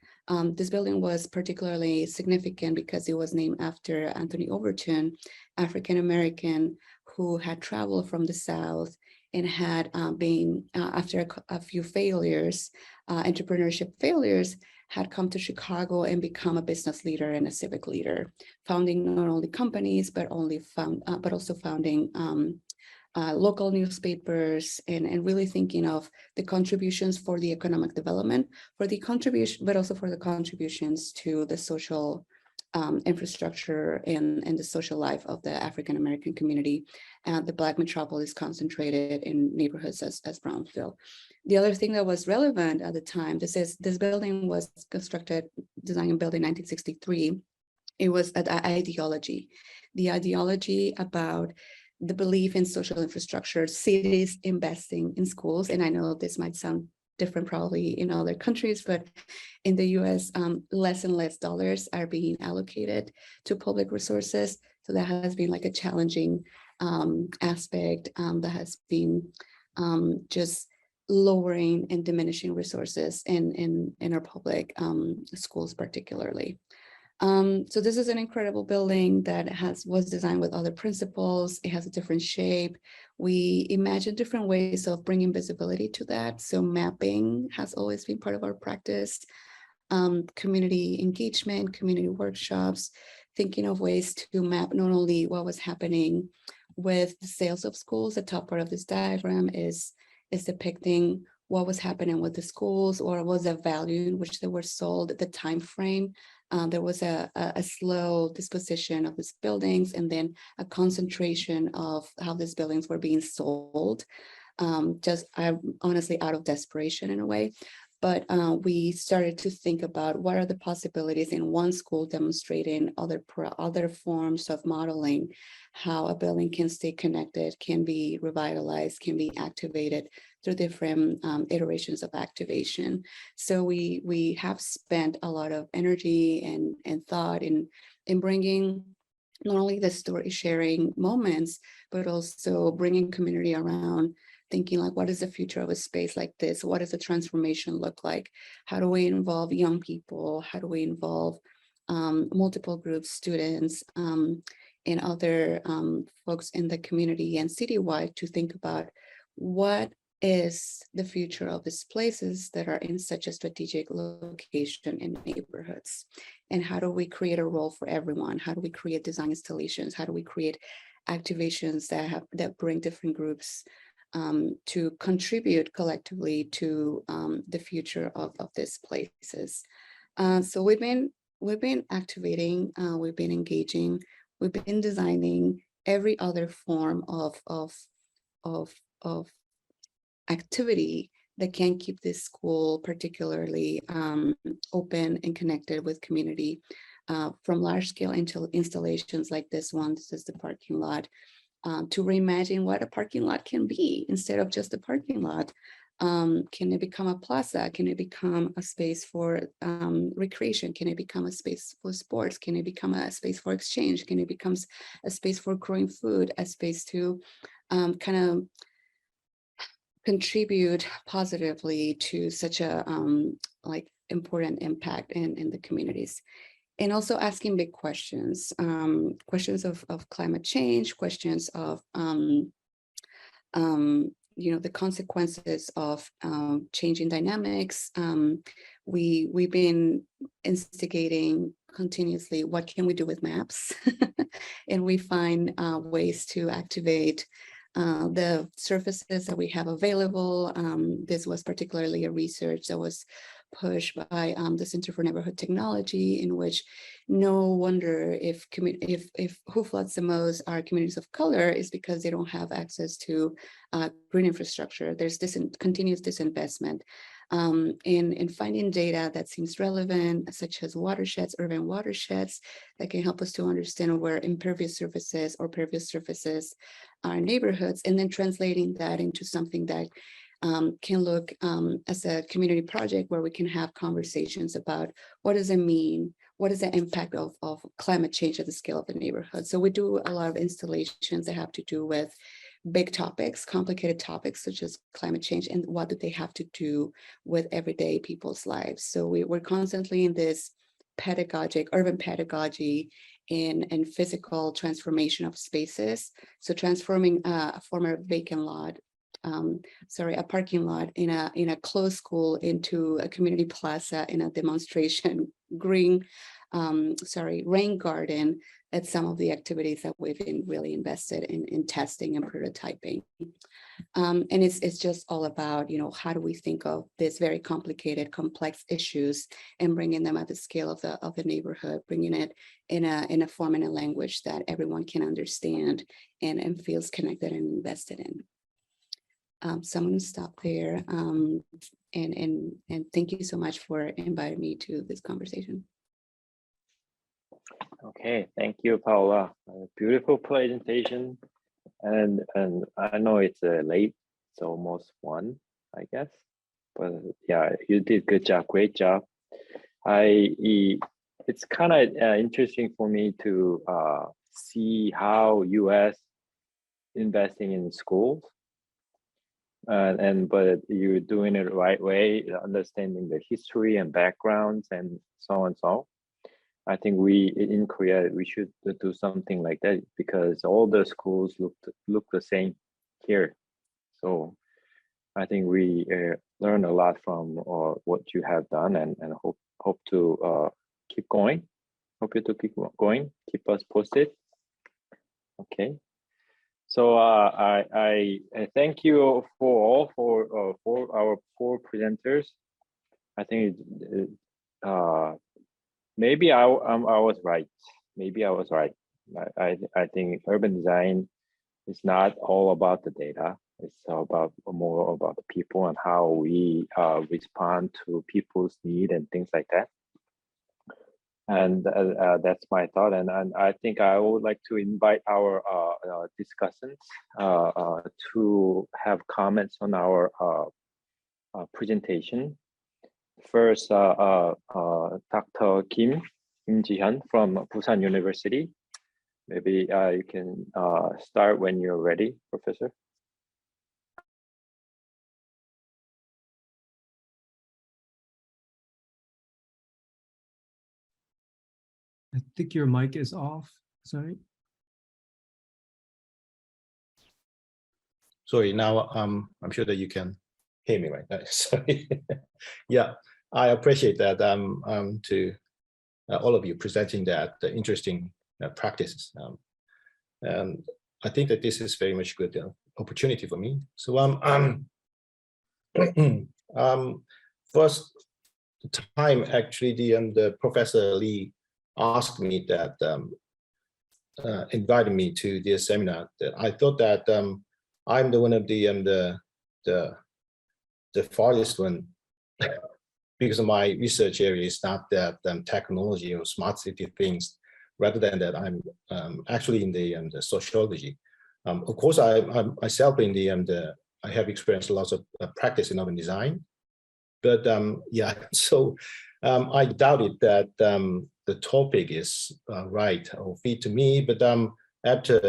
This building was particularly significant because it was named after Anthony Overton, African-American, who had traveled from the South and had been, after a few failures, entrepreneurship failures, had come to Chicago and become a business leader and a civic leader, founding not only companies, but also founding local newspapers, and really thinking of the contributions for the economic development, but also for the contributions to the social infrastructure and the social life of the African-American community. The Black metropolis concentrated in neighborhoods as Brownsville. The other thing that was relevant at the time, this building was designed and built in 1963. It was an ideology, the ideology about the belief in social infrastructure, cities investing in schools. And I know this might sound different probably in other countries, but in the US, less and less dollars are being allocated to public resources. So that has been like a challenging aspect that has been just lowering and diminishing resources in our public schools particularly. So this is an incredible building that was designed with other principles. It has a different shape. We imagine different ways of bringing visibility to that. So mapping has always been part of our practice. Community engagement, community workshops, thinking of ways to map not only what was happening with the sales of schools. The top part of this diagram is depicting what was happening with the schools, or was the value in which they were sold, the time frame. There was a slow disposition of these buildings, and then a concentration of how these buildings were being sold, honestly out of desperation in a way. But we started to think about what are the possibilities in one school demonstrating other forms of modeling, how a building can stay connected, can be revitalized, can be activated through different iterations of activation. So we have spent a lot of energy and thought in bringing not only the story sharing moments, but also bringing community around, thinking like, what is the future of a space like this? What does the transformation look like? How do we involve young people? How do we involve multiple groups, students, and other folks in the community and citywide to think about what is the future of these places that are in such a strategic location in neighborhoods? And how do we create a role for everyone? How do we create design installations? How do we create activations that bring different groups to contribute collectively to the future of these places? So we've been activating, we've been engaging, we've been designing every other form of activity that can keep this school particularly open and connected with community, from large scale installations like this one. This is the parking lot. To reimagine what a parking lot can be instead of just a parking lot. Can it become a plaza? Can it become a space for recreation? Can it become a space for sports? Can it become a space for exchange? Can it become a space for growing food, a space to kind of contribute positively to such a like important impact in the communities? And also asking big questions, questions of climate change, questions of the consequences of changing dynamics. We've been instigating continuously, what can we do with maps? And we find ways to activate the surfaces that we have available. This was particularly a research that was pushed by the Center for Neighborhood Technology, in which no wonder if who floods the most are communities of color is because they don't have access to green infrastructure. There's continuous disinvestment in finding data that seems relevant, such as watersheds, urban watersheds, that can help us to understand where impervious surfaces or pervious surfaces are in neighborhoods, and then translating that into something that can look as a community project where we can have conversations about what does it mean, what is the impact of climate change at the scale of the neighborhood. So we do a lot of installations that have to do with big topics, complicated topics such as climate change, and what do they have to do with everyday people's lives. So we're constantly in this urban pedagogy and physical transformation of spaces. So transforming a former vacant lot, a parking lot in a closed school into a community plaza, in a demonstration rain garden. That's some of the activities that we've been really invested in testing and prototyping. And it's just all about, how do we think of this very complicated, complex issues and bringing them at the scale of the neighborhood, bringing it in a form and a language that everyone can understand and feels connected and invested in. So I'm going to stop there, and thank you so much for inviting me to this conversation. Okay, thank you, Paula. Beautiful presentation, and I know it's late, it's almost 1, I guess, but yeah, you did good job, great job. It's kind of interesting for me to see how U.S. investing in schools. but you're doing it the right way, understanding the history and backgrounds and so on. So I think we in Korea we should do something like that, because all the schools look the same here. So I think we learn a lot from what you have done, and hope to keep going. Hope you to keep going. Keep us posted. Okay. So I thank you for our four presenters. I think maybe I was right. Maybe I was right. I think urban design is not all about the data. It's about more about the people and how we respond to people's need and things like that. And that's my thought. And I think I would like to invite our discussants to have comments on our presentation. First, Dr. Kim Ji-hyun from Busan University. Maybe you can start when you're ready, Professor. I think your mic is off. Sorry. Sorry, now I'm sure that you can hear me right now. Sorry. Yeah, I appreciate that to all of you presenting that interesting practices. And I think that this is very much good opportunity for me. So first time actually the Professor Lee asked me that invited me to this seminar, that I thought that I'm the one of the farthest one because my research area is not that technology or smart city things. Rather than that, I'm actually in the sociology. Of course, I myself in I have experienced lots of practice in urban design, but yeah, so I doubted that the topic is right or fit to me. But after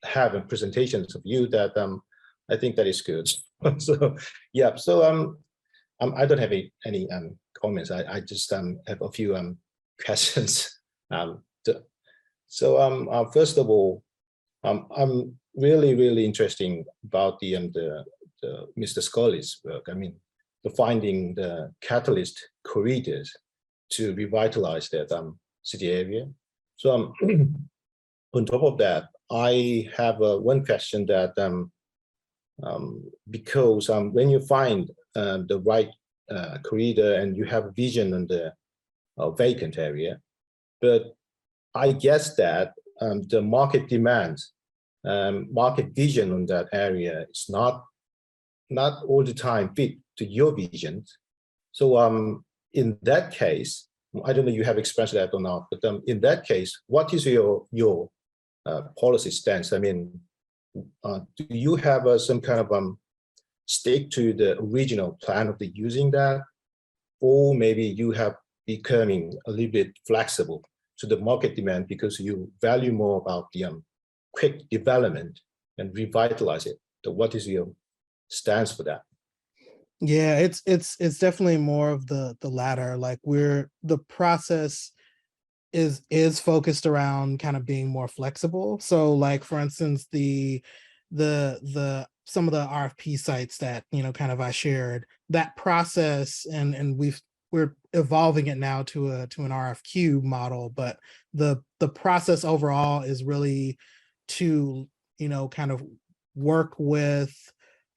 having presentations of you, that I think that is good. So yeah, so I don't have any comments. I just have a few questions. So first of all, I'm really interesting about the Mr. Scully's work. I mean, the finding the catalyst corridors to revitalize that city area. So on top of that, I have one question that because when you find the right corridor and you have a vision on the vacant area, but I guess that the market demand, market vision on that area is not all the time fit to your vision. So in that case, I don't know you have expressed that or not, but in that case, what is your policy stance? I mean, do you have some kind of stick to the original plan of the using that, or maybe you have becoming a little bit flexible to the market demand because you value more about the quick development and revitalize it? So what is your stance for that? Yeah, it's definitely more of the latter. Like the process is focused around kind of being more flexible. So like, for instance, the some of the RFP sites that, kind of I shared, that process, and we're evolving it now to an RFQ model, but the process overall is really to, kind of work with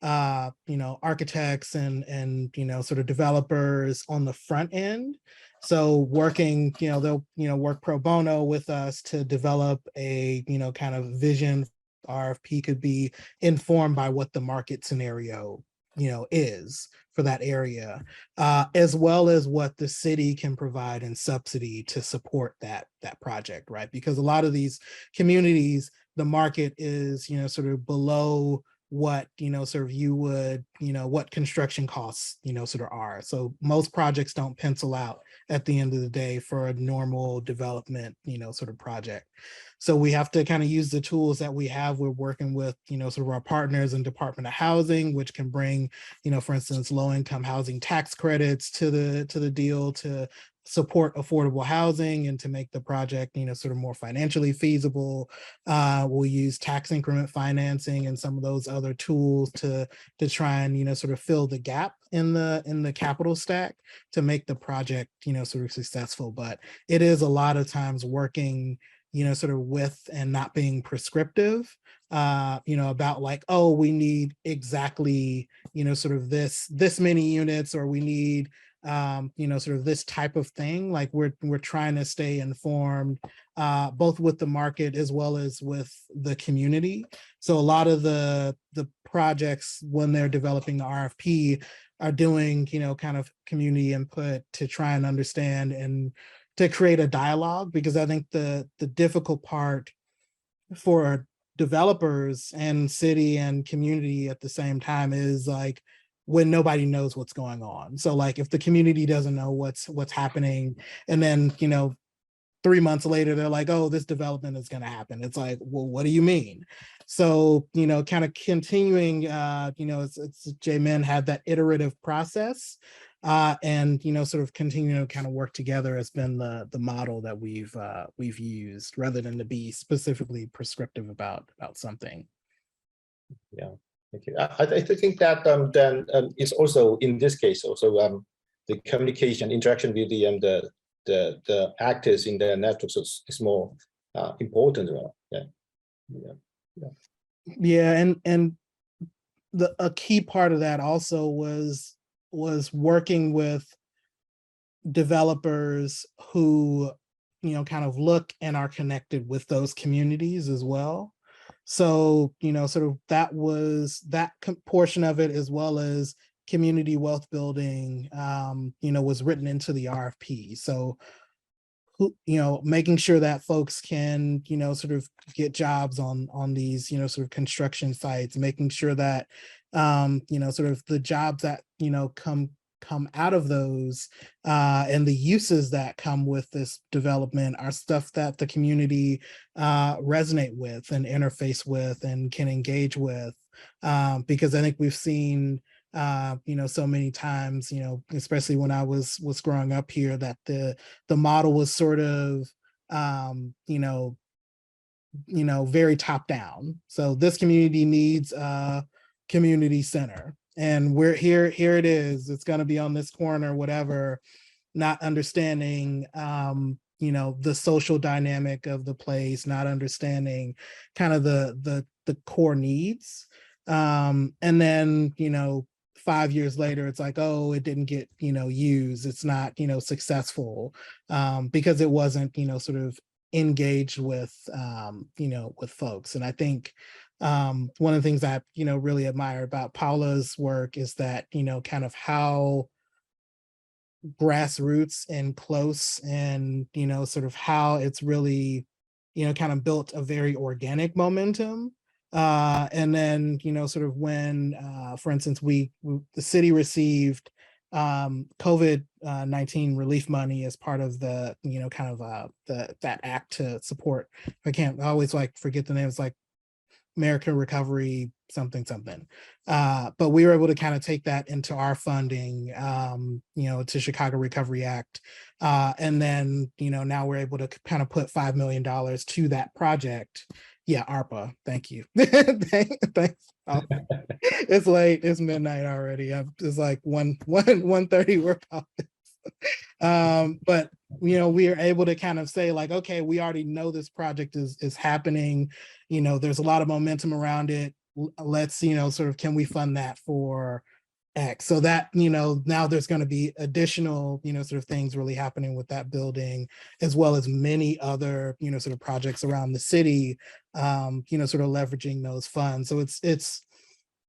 architects and sort of developers on the front end. So working, they'll work pro bono with us to develop a kind of vision. RFP could be informed by what the market scenario is for that area, as well as what the city can provide in subsidy to support that project, right? Because a lot of these communities, the market is sort of below what, sort of you would, what construction costs, sort of are. So most projects don't pencil out at the end of the day for a normal development, sort of project. So we have to kind of use the tools that we have. We're working with, sort of our partners in Department of Housing, which can bring, for instance, low-income housing tax credits to the deal to support affordable housing and to make the project, sort of more financially feasible. We'll use tax increment financing and some of those other tools to try and, sort of fill the gap in the capital stack to make the project, sort of successful. But it is a lot of times working, sort of with and not being prescriptive, about like, oh, we need exactly, sort of this many units, or we need, sort of this type of thing. Like we're trying to stay informed, both with the market as well as with the community. So a lot of the projects, when they're developing the RFP, are doing, kind of community input to try and understand and to create a dialogue, because I think the difficult part for developers and city and community at the same time is like when nobody knows what's going on. So like if the community doesn't know what's happening, and then 3 months later they're like, oh, this development is going to happen, it's like, well, what do you mean? So kind of continuing, it's J-Min had that iterative process, and sort of continue to kind of work together has been the model that we've used, rather than to be specifically prescriptive about something. Yeah, thank you. I think that then it's also in this case also the communication interaction with the actors in the networks is more important. Yeah, and a key part of that also was working with developers who kind of look and are connected with those communities as well. So sort of that was that portion of it, as well as community wealth building, was written into the RFP. So making sure that folks can sort of get jobs on these sort of construction sites, making sure that sort of the jobs that come out of those, and the uses that come with this development are stuff that the community resonate with and interface with and can engage with, because I think we've seen so many times, especially when I was growing up here, that the model was sort of very top down. So this community needs a community center, and we're here it is, it's going to be on this corner, whatever, not understanding the social dynamic of the place, not understanding kind of the core needs, and then 5 years later it's like, oh, it didn't get used, it's not successful, because it wasn't sort of engaged with with folks. And I think one of the things I really admire about Paula's work is that kind of how grassroots and close, and sort of how it's really kind of built a very organic momentum. And then sort of when for instance the city received COVID-19 relief money as part of the kind of that act to support, I always like forget the name, it's like American Recovery something. But we were able to kind of take that into our funding, to Chicago Recovery Act. And then, now we're able to kind of put $5 million to that project. Yeah, ARPA, thank you. Thanks. It's late, it's midnight already. It's like 1:30, we're but we are able to kind of say like, okay, we already know this project is happening, there's a lot of momentum around it, let's sort of, can we fund that for X? So that now there's going to be additional sort of things really happening with that building, as well as many other sort of projects around the city, sort of leveraging those funds. So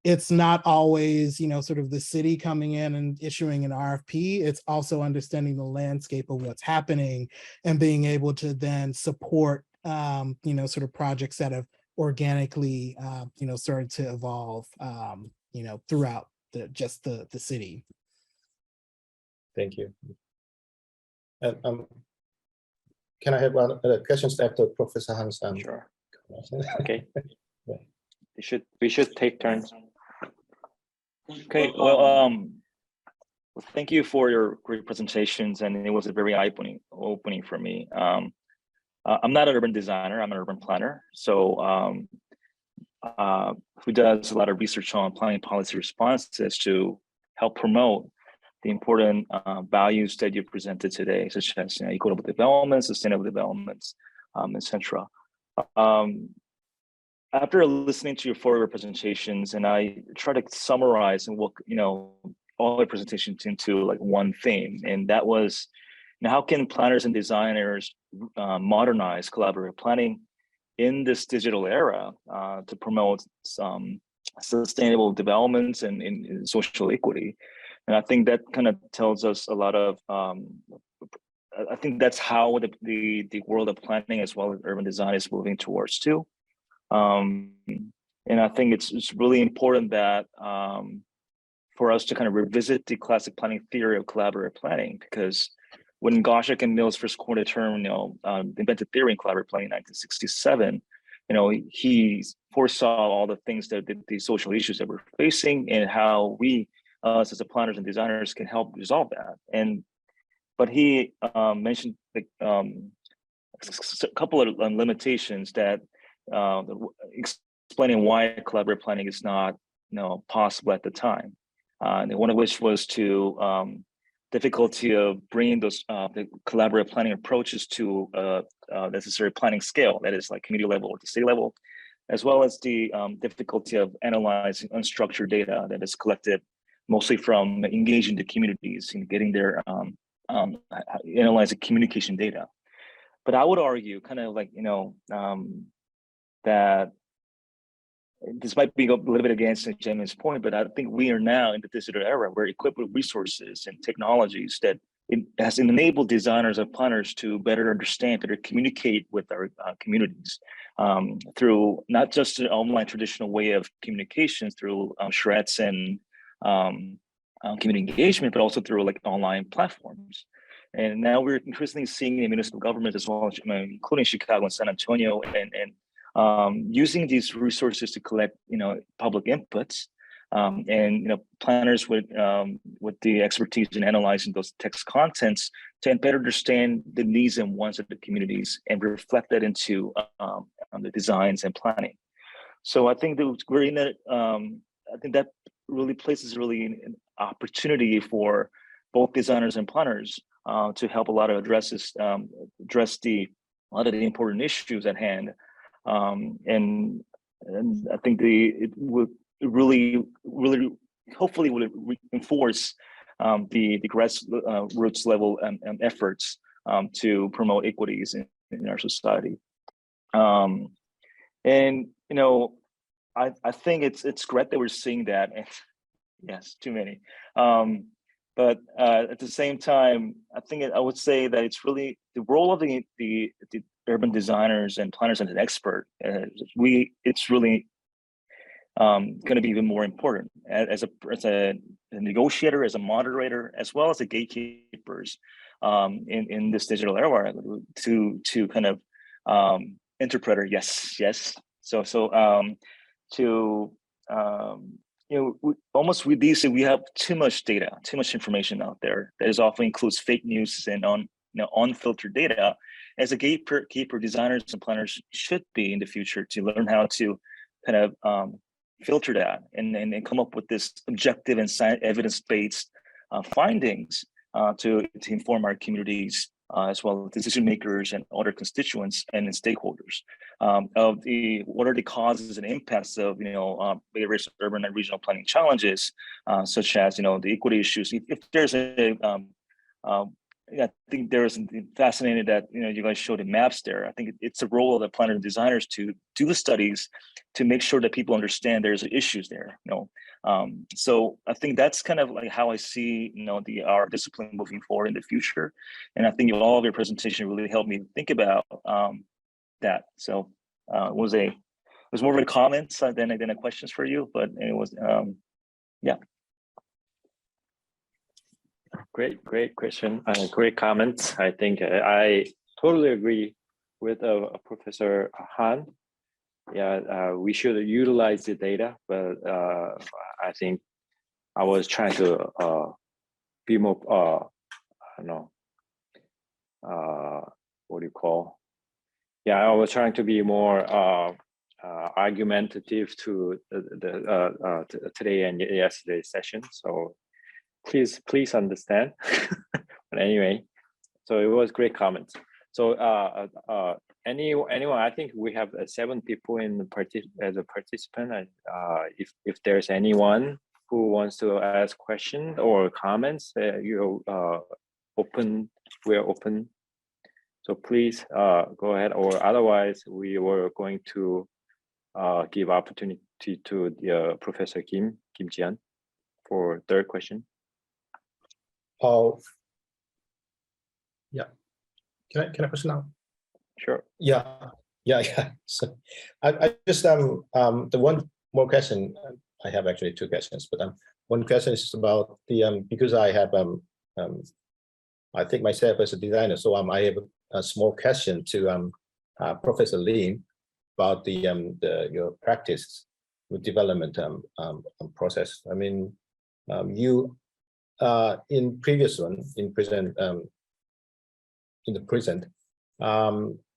it's not always sort of the city coming in and issuing an RFP. It's also understanding the landscape of what's happening and being able to then support sort of projects that have organically, started to evolve, throughout the city. Thank you. And can I have one questions after Professor Hans? Sure. Okay. We should take turns. Okay. Well, thank you for your great presentations, and it was a very opening for me. I'm not an urban designer, I'm an urban planner. So who does a lot of research on planning policy responses to help promote the important values that you presented today, such as equitable development, sustainable developments, etc. After listening to your 4 presentations, and I try to summarize and all the presentations into like one theme, and that was, how can planners and designers modernize collaborative planning in this digital era to promote some sustainable developments and in social equity? And I think that kind of tells us a lot of, I think that's how the world of planning as well as urban design is moving towards too. And I think it's really important that for us to kind of revisit the classic planning theory of collaborative planning, because when Goshek and Mills first coined the term, invented theory in collaborative planning in 1967, he foresaw all the things that the social issues that we're facing and how we, us as planners and designers, can help resolve that. But he mentioned a couple of limitations that explaining why collaborative planning is not possible at the time. And one of which was to difficulty of bringing those the collaborative planning approaches to necessary planning scale, that is like community level or the state level, as well as the difficulty of analyzing unstructured data that is collected mostly from engaging the communities and getting their analyzing communication data. But I would argue kind of like, that this might be a little bit against Jamin's point, but I think we are now in the digital era. We're equipped with resources and technologies that it has enabled designers and planners to better understand, better communicate with our communities through not just an online traditional way of communications through charrettes and community engagement, but also through like online platforms. And now we're increasingly seeing the municipal governments as well, including Chicago and San Antonio, and using these resources to collect, public inputs, and planners with the expertise in analyzing those text contents to better understand the needs and wants of the communities and reflect that into the designs and planning. So I think that we're in a, I think that really places an opportunity for both designers and planners to help a lot of address a lot of the important issues at hand. And I think it would really hopefully would reinforce the grassroots level efforts to promote equities in our society. And I think it's great that we're seeing that. And yes, too many. But at the same time, I think I would say that it's really the role of the urban designers and planners and an expert. It's really going to be even more important as a negotiator, as a moderator, as well as the gatekeepers in this digital era to kind of interpreter. Yes. So almost with these, we have too much data, too much information out there that is often includes fake news and unfiltered data. As a gatekeeper, designers and planners should be in the future to learn how to kind of filter that and come up with this objective and evidence-based findings to inform our communities as well as decision makers and other constituents and stakeholders of what are the causes and impacts of various urban and regional planning challenges, such as the equity issues. If there's I think there was fascinating that you guys showed the maps there. I think it's a role of the planners and designers to do the studies to make sure that people understand there's issues there. So I think that's kind of like how I see our discipline moving forward in the future. And I think all of your presentation really helped me think about that. So it was a was more of a comments than a questions for you, but it was yeah. Great question. Great comments. I think I totally agree with Professor Han. Yeah, we should utilize the data, but I think I was trying to be more, I don't know, what do you call? Yeah, I was trying to be more argumentative to today and yesterday's session. So please understand. But anyway, so it was great comments. So anyone, I think we have 7 people as a participant. And if there's anyone who wants to ask questions or comments, we're open. So please go ahead, or otherwise we were going to give opportunity to the Professor Kim Jian for third question. Oh, yeah. Can I question now? Sure. Yeah. So I just the one more question. I have actually 2 questions, but one question is about the because I have I think myself as a designer, so I have a small question to Professor Lim about your practice with development process. I mean, you in previous one in the present,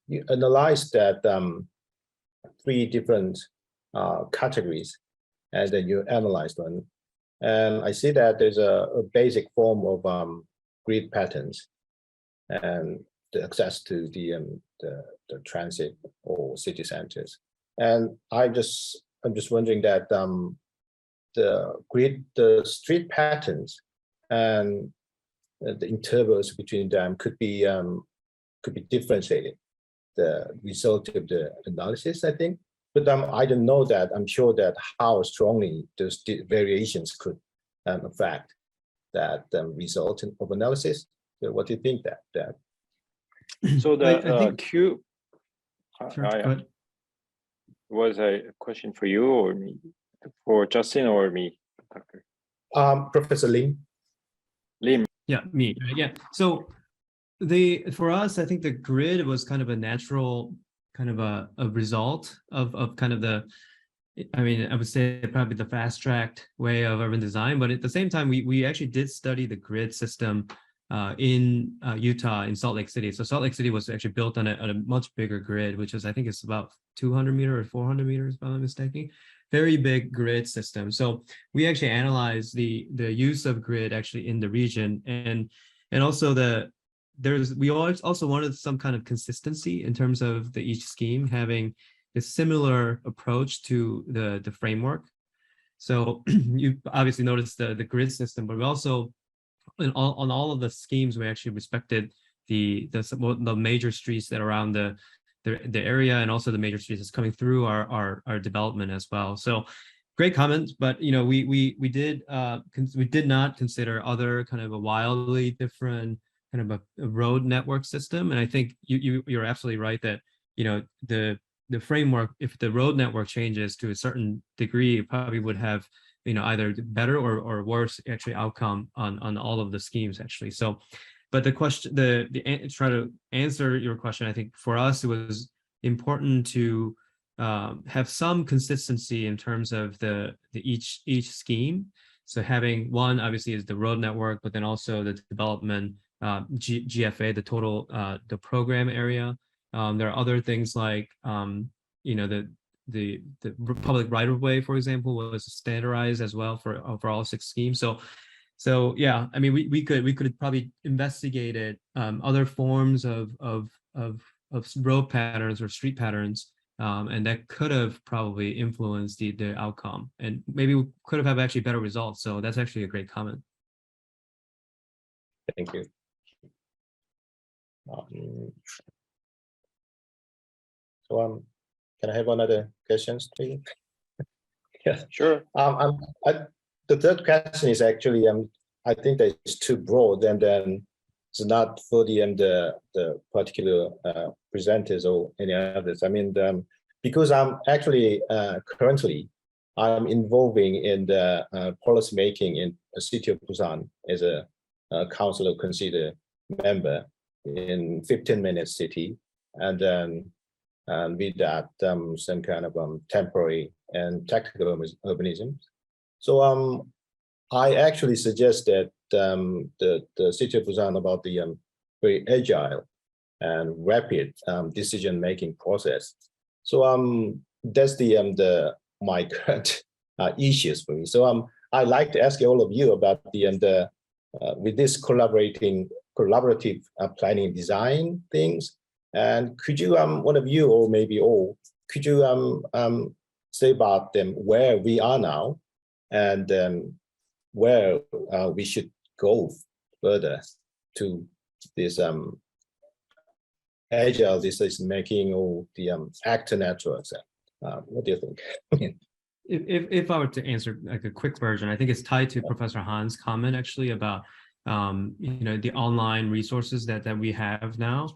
you analyzed that 3 different categories, and then you analyzed one, and I see that there's a basic form of grid patterns and the access to the transit or city centers, and I'm just wondering that the street patterns and the intervals between them could be differentiated, the result of the analysis, I think. But I don't know that. I'm sure that how strongly those variations could affect that result of analysis. So what do you think that? So the I think, Q sure, was a question for you or me, for Justin or me, Doctor? Professor Lim. Yeah, me. Yeah. So for us, I think the grid was kind of a natural kind of a result of kind of the, I mean, I would say probably the fast tracked way of urban design, but at the same time, we actually did study the grid system in Utah, in Salt Lake City. So Salt Lake City was actually built on a much bigger grid, which is, I think it's about 200 meters or 400 meters, if I'm not mistaken. Very big grid system. So we actually analyzed the use of grid actually in the region, and also we also wanted some kind of consistency in terms of each scheme having a similar approach to the framework. So you obviously noticed the grid system, but we also on all of the schemes we actually respected the major streets that are around the area, and also the major streets that's coming through our development as well. So great comments, but we did not consider other kind of a wildly different kind of a road network system. And I think you're absolutely right that the framework, if the road network changes to a certain degree, it probably would have either better or worse actually outcome on all of the schemes actually. So but the question, try to answer your question, I think for us it was important to have some consistency in terms of each scheme. So having one obviously is the road network, but then also the development GFA, the total the program area. There are other things like the public right-of-way, for example, was standardized as well for all 6 schemes. So yeah, I mean, we could probably investigated other forms of road patterns or street patterns, and that could have probably influenced the outcome, and maybe we could have actually better results. So that's actually a great comment. Thank you. So can I have another questions, please? Yeah, sure. The third question is actually I think that it's too broad, and then it's not for the particular presenters or any others. I mean, because I'm actually currently I'm involving in the policy making in the city of Busan as a council consider member in 15-minute city, and then with that some kind of temporary and tactical urbanism. So I actually suggest that the city of Busan about the very agile and rapid decision-making process. So that's the my current issues for me. So I'd like to ask all of you about the with this collaborative planning and design things. And could you one of you or maybe all could you say about them where we are now and where we should go further to this agile decision making or the actor networks? What do you think? If I were to answer like a quick version, I think it's tied to Professor Han's comment actually about the online resources that we have now.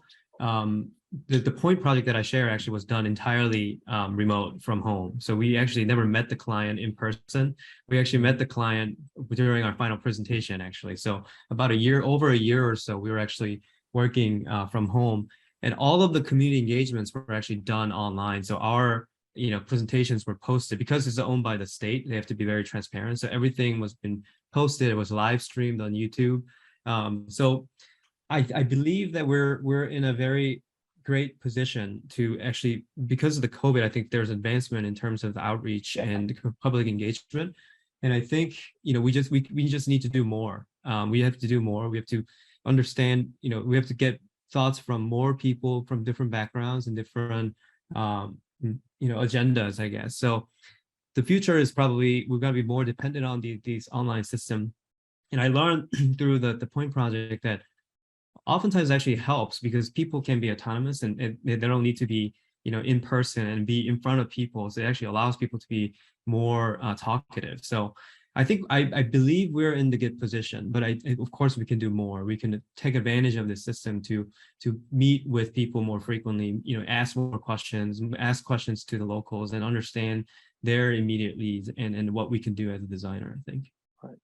The point project that I share actually was done entirely remote from home. So we actually never met the client in person. We actually met the client during our final presentation actually. So about over a year or so, we were actually working from home, and all of the community engagements were actually done online. So our presentations were posted because it's owned by the state. They have to be very transparent. So everything was been posted. It was live streamed on YouTube. So I believe that we're in a very great position to actually, because of the COVID, I think there's advancement in terms of the outreach and public engagement. And I think we just need to do more. We have to do more. We have to understand. We have to get thoughts from more people from different backgrounds and different agendas, I guess. So the future is probably we're going to be more dependent on these online systems. And I learned through the point project that oftentimes actually helps because people can be autonomous and they don't need to be in person and be in front of people. So it actually allows people to be more talkative. So I think I believe we're in the good position, but of course we can do more. We can take advantage of the system to meet with people more frequently, ask more questions, ask questions to the locals and understand their immediate needs and what we can do as a designer, I think. Right.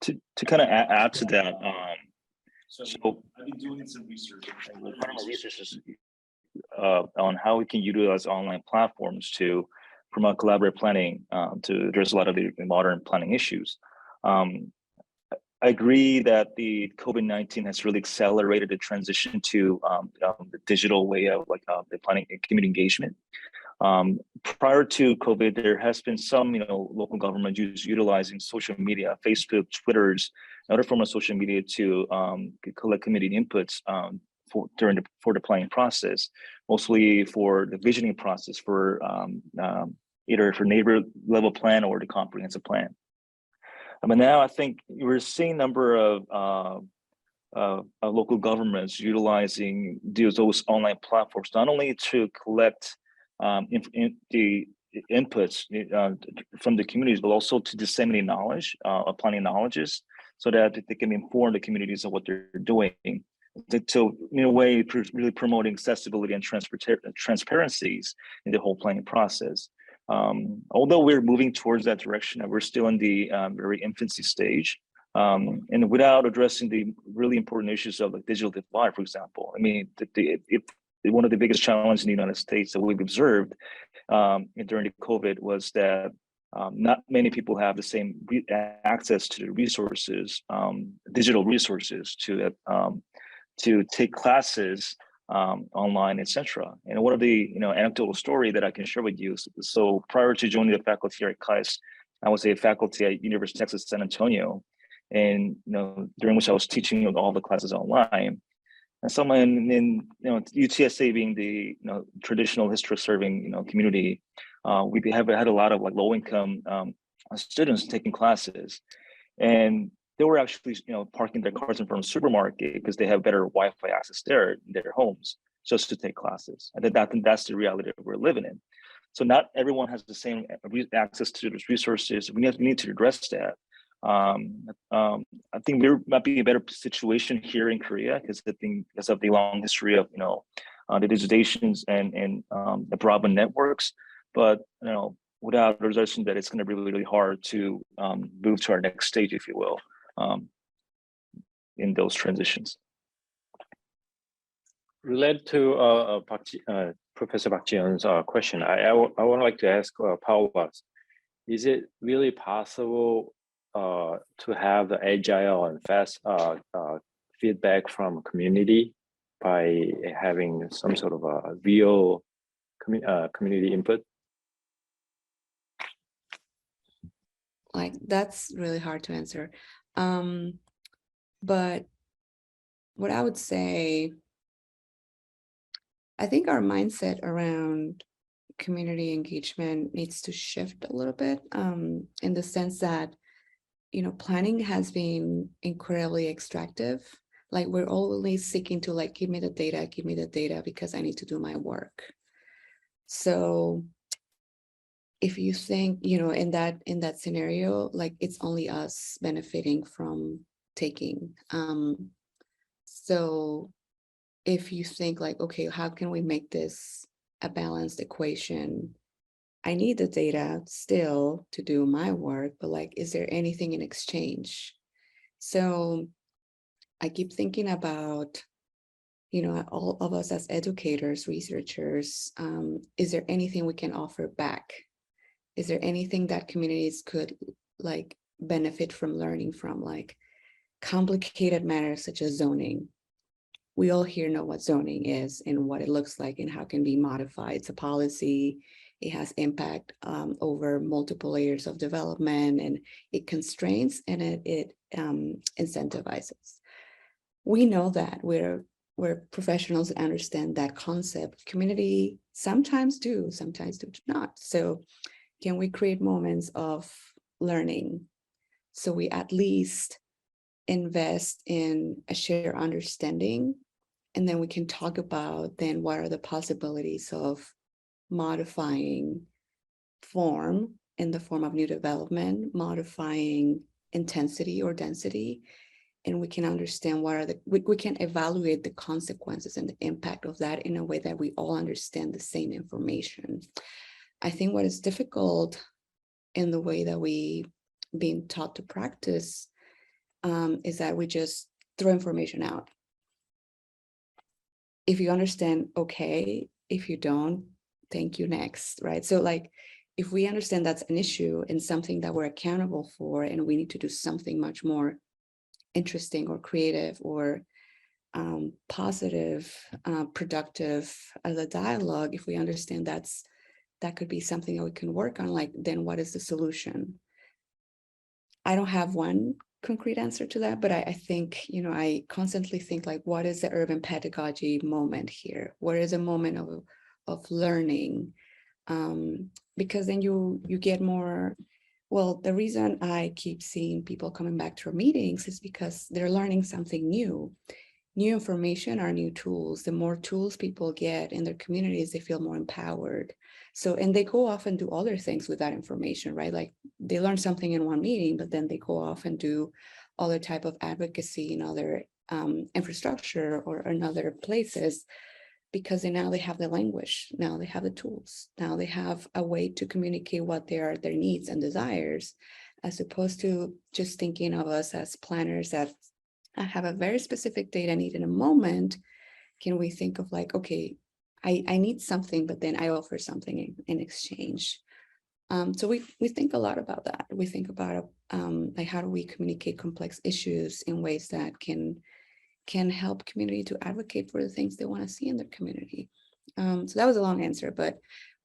To kind of add to that, so I've been doing some research. One of my researches on how we can utilize online platforms to promote collaborative planning to address a lot of the modern planning issues. I agree that the COVID-19 has really accelerated the transition to the digital way of the planning and community engagement. Prior to COVID, there has been some local government utilizing social media, Facebook, Twitters, and other forms of social media to collect community inputs for the planning process, mostly for the visioning process for either for neighbor level plan or the comprehensive plan. But now I think we're seeing a number of local governments utilizing those online platforms, not only to collect the inputs from the communities, but also to disseminate knowledge, planning knowledges, so that they can inform the communities of what they're doing. So in a way, really promoting accessibility and transparencies in the whole planning process. Although we're moving towards that direction, we're still in the very infancy stage. And without addressing the really important issues of the digital divide, for example, I mean, one of the biggest challenges in the United States that we've observed during the COVID was that not many people have the same access to the resources, digital resources to take classes online, etc. And one of the anecdotal story that I can share with you. So prior to joining the faculty here at KAIST, I was a faculty at University of Texas San Antonio, and during which I was teaching all the classes online. And someone in UTSA being the traditional history serving community, we have had a lot of low income students taking classes, and they were actually parking their cars in front of the supermarket because they have better Wi-Fi access there in their homes just to take classes. I think that's the reality that we're living in. So not everyone has the same access to those resources. We need to address that. I think there might be a better situation here in Korea because of the long history of the digitations and the broadband networks. But without the realization that it's going to be really, really hard to move to our next stage, if you will, in those transitions. Related to Professor Park Ji-yeon's question, I would like to ask Paula, is it really possible to have the agile and fast feedback from community by having some sort of a real community input? Like, that's really hard to answer. But what I would say, I think our mindset around community engagement needs to shift a little bit, in the sense that, planning has been incredibly extractive. Like, we're always seeking to give me the data because I need to do my work. So if you think, in that scenario, like, it's only us benefiting from taking. So if you think okay, how can we make this a balanced equation? I need the data still to do my work, but is there anything in exchange? So I keep thinking about, all of us as educators, researchers, is there anything we can offer back? Is there anything that communities could benefit from learning from, complicated matters such as zoning? We all here know what zoning is and what it looks like and how it can be modified. It's a policy. It has impact over multiple layers of development, and it constrains and it incentivizes. We know that we're professionals that understand that concept. Community sometimes do not. So can we create moments of learning so we at least invest in a shared understanding, and then we can talk about then what are the possibilities of modifying form in the form of new development, modifying intensity or density, and we can understand what are we can evaluate the consequences and the impact of that in a way that we all understand the same information. I think what is difficult in the way that we being taught to practice is that we just throw information out. If you understand, okay. If you don't, thank you, next, right? So if we understand that's an issue and something that we're accountable for, and we need to do something much more interesting or creative or positive, productive as a dialogue, if we understand that could be something that we can work on, then what is the solution? I don't have one concrete answer to that, but I think, I constantly think what is the urban pedagogy moment here? Where is a moment of learning? Because then you get more, well, the reason I keep seeing people coming back to our meetings is because they're learning something new. New information are new tools. The more tools people get in their communities, they feel more empowered. So, and they go off and do other things with that information, right? They learn something in one meeting, but then they go off and do other type of advocacy in other infrastructure or in other places, because now they have the language, now they have the tools, now they have a way to communicate what their needs and desires, as opposed to just thinking of us as planners that I have a very specific data need in a moment. Can we think of okay, I need something, but then I offer something in exchange. So we think a lot about that. We think about how do we communicate complex issues in ways that can help community to advocate for the things they want to see in their community. So that was a long answer, but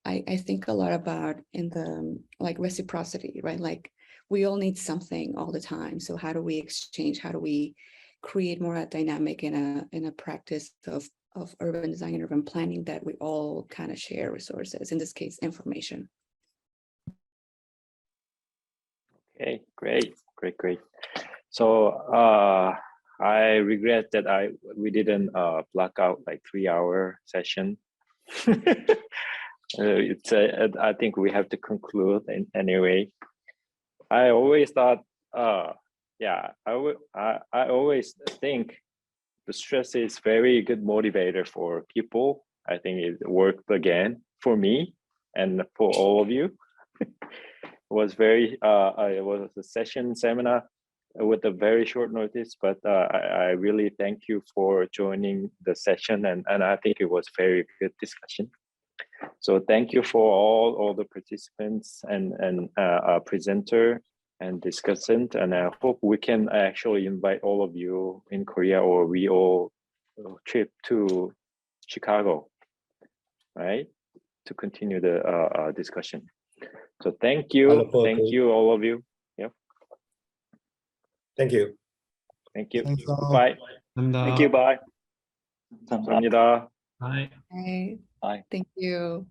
I think a lot about in the reciprocity, right? We all need something all the time. So how do we exchange? How do we create more a dynamic in a practice of urban design and urban planning that we all kind of share resources, in this case, information. Okay, great. So I regret that we didn't block out 3-hour session. I think we have to conclude anyway. I always thought, I always think the stress is very good motivator for people I think it worked again for me and for all of you. It was very, it was a seminar with a very short notice, but I really thank you for joining the session, and I think it was very good discussion. So thank you for all the participants and presenter and discussant, and I hope we can actually invite all of you in Korea, or we all trip to Chicago, right, to continue the discussion. So thank I you, look forward thank to it. you all of you. Yep, Thank you. thank you. Thanks all. Bye. Thank you. Bye. 감사합니다. Bye. Bye. Bye. Thank you.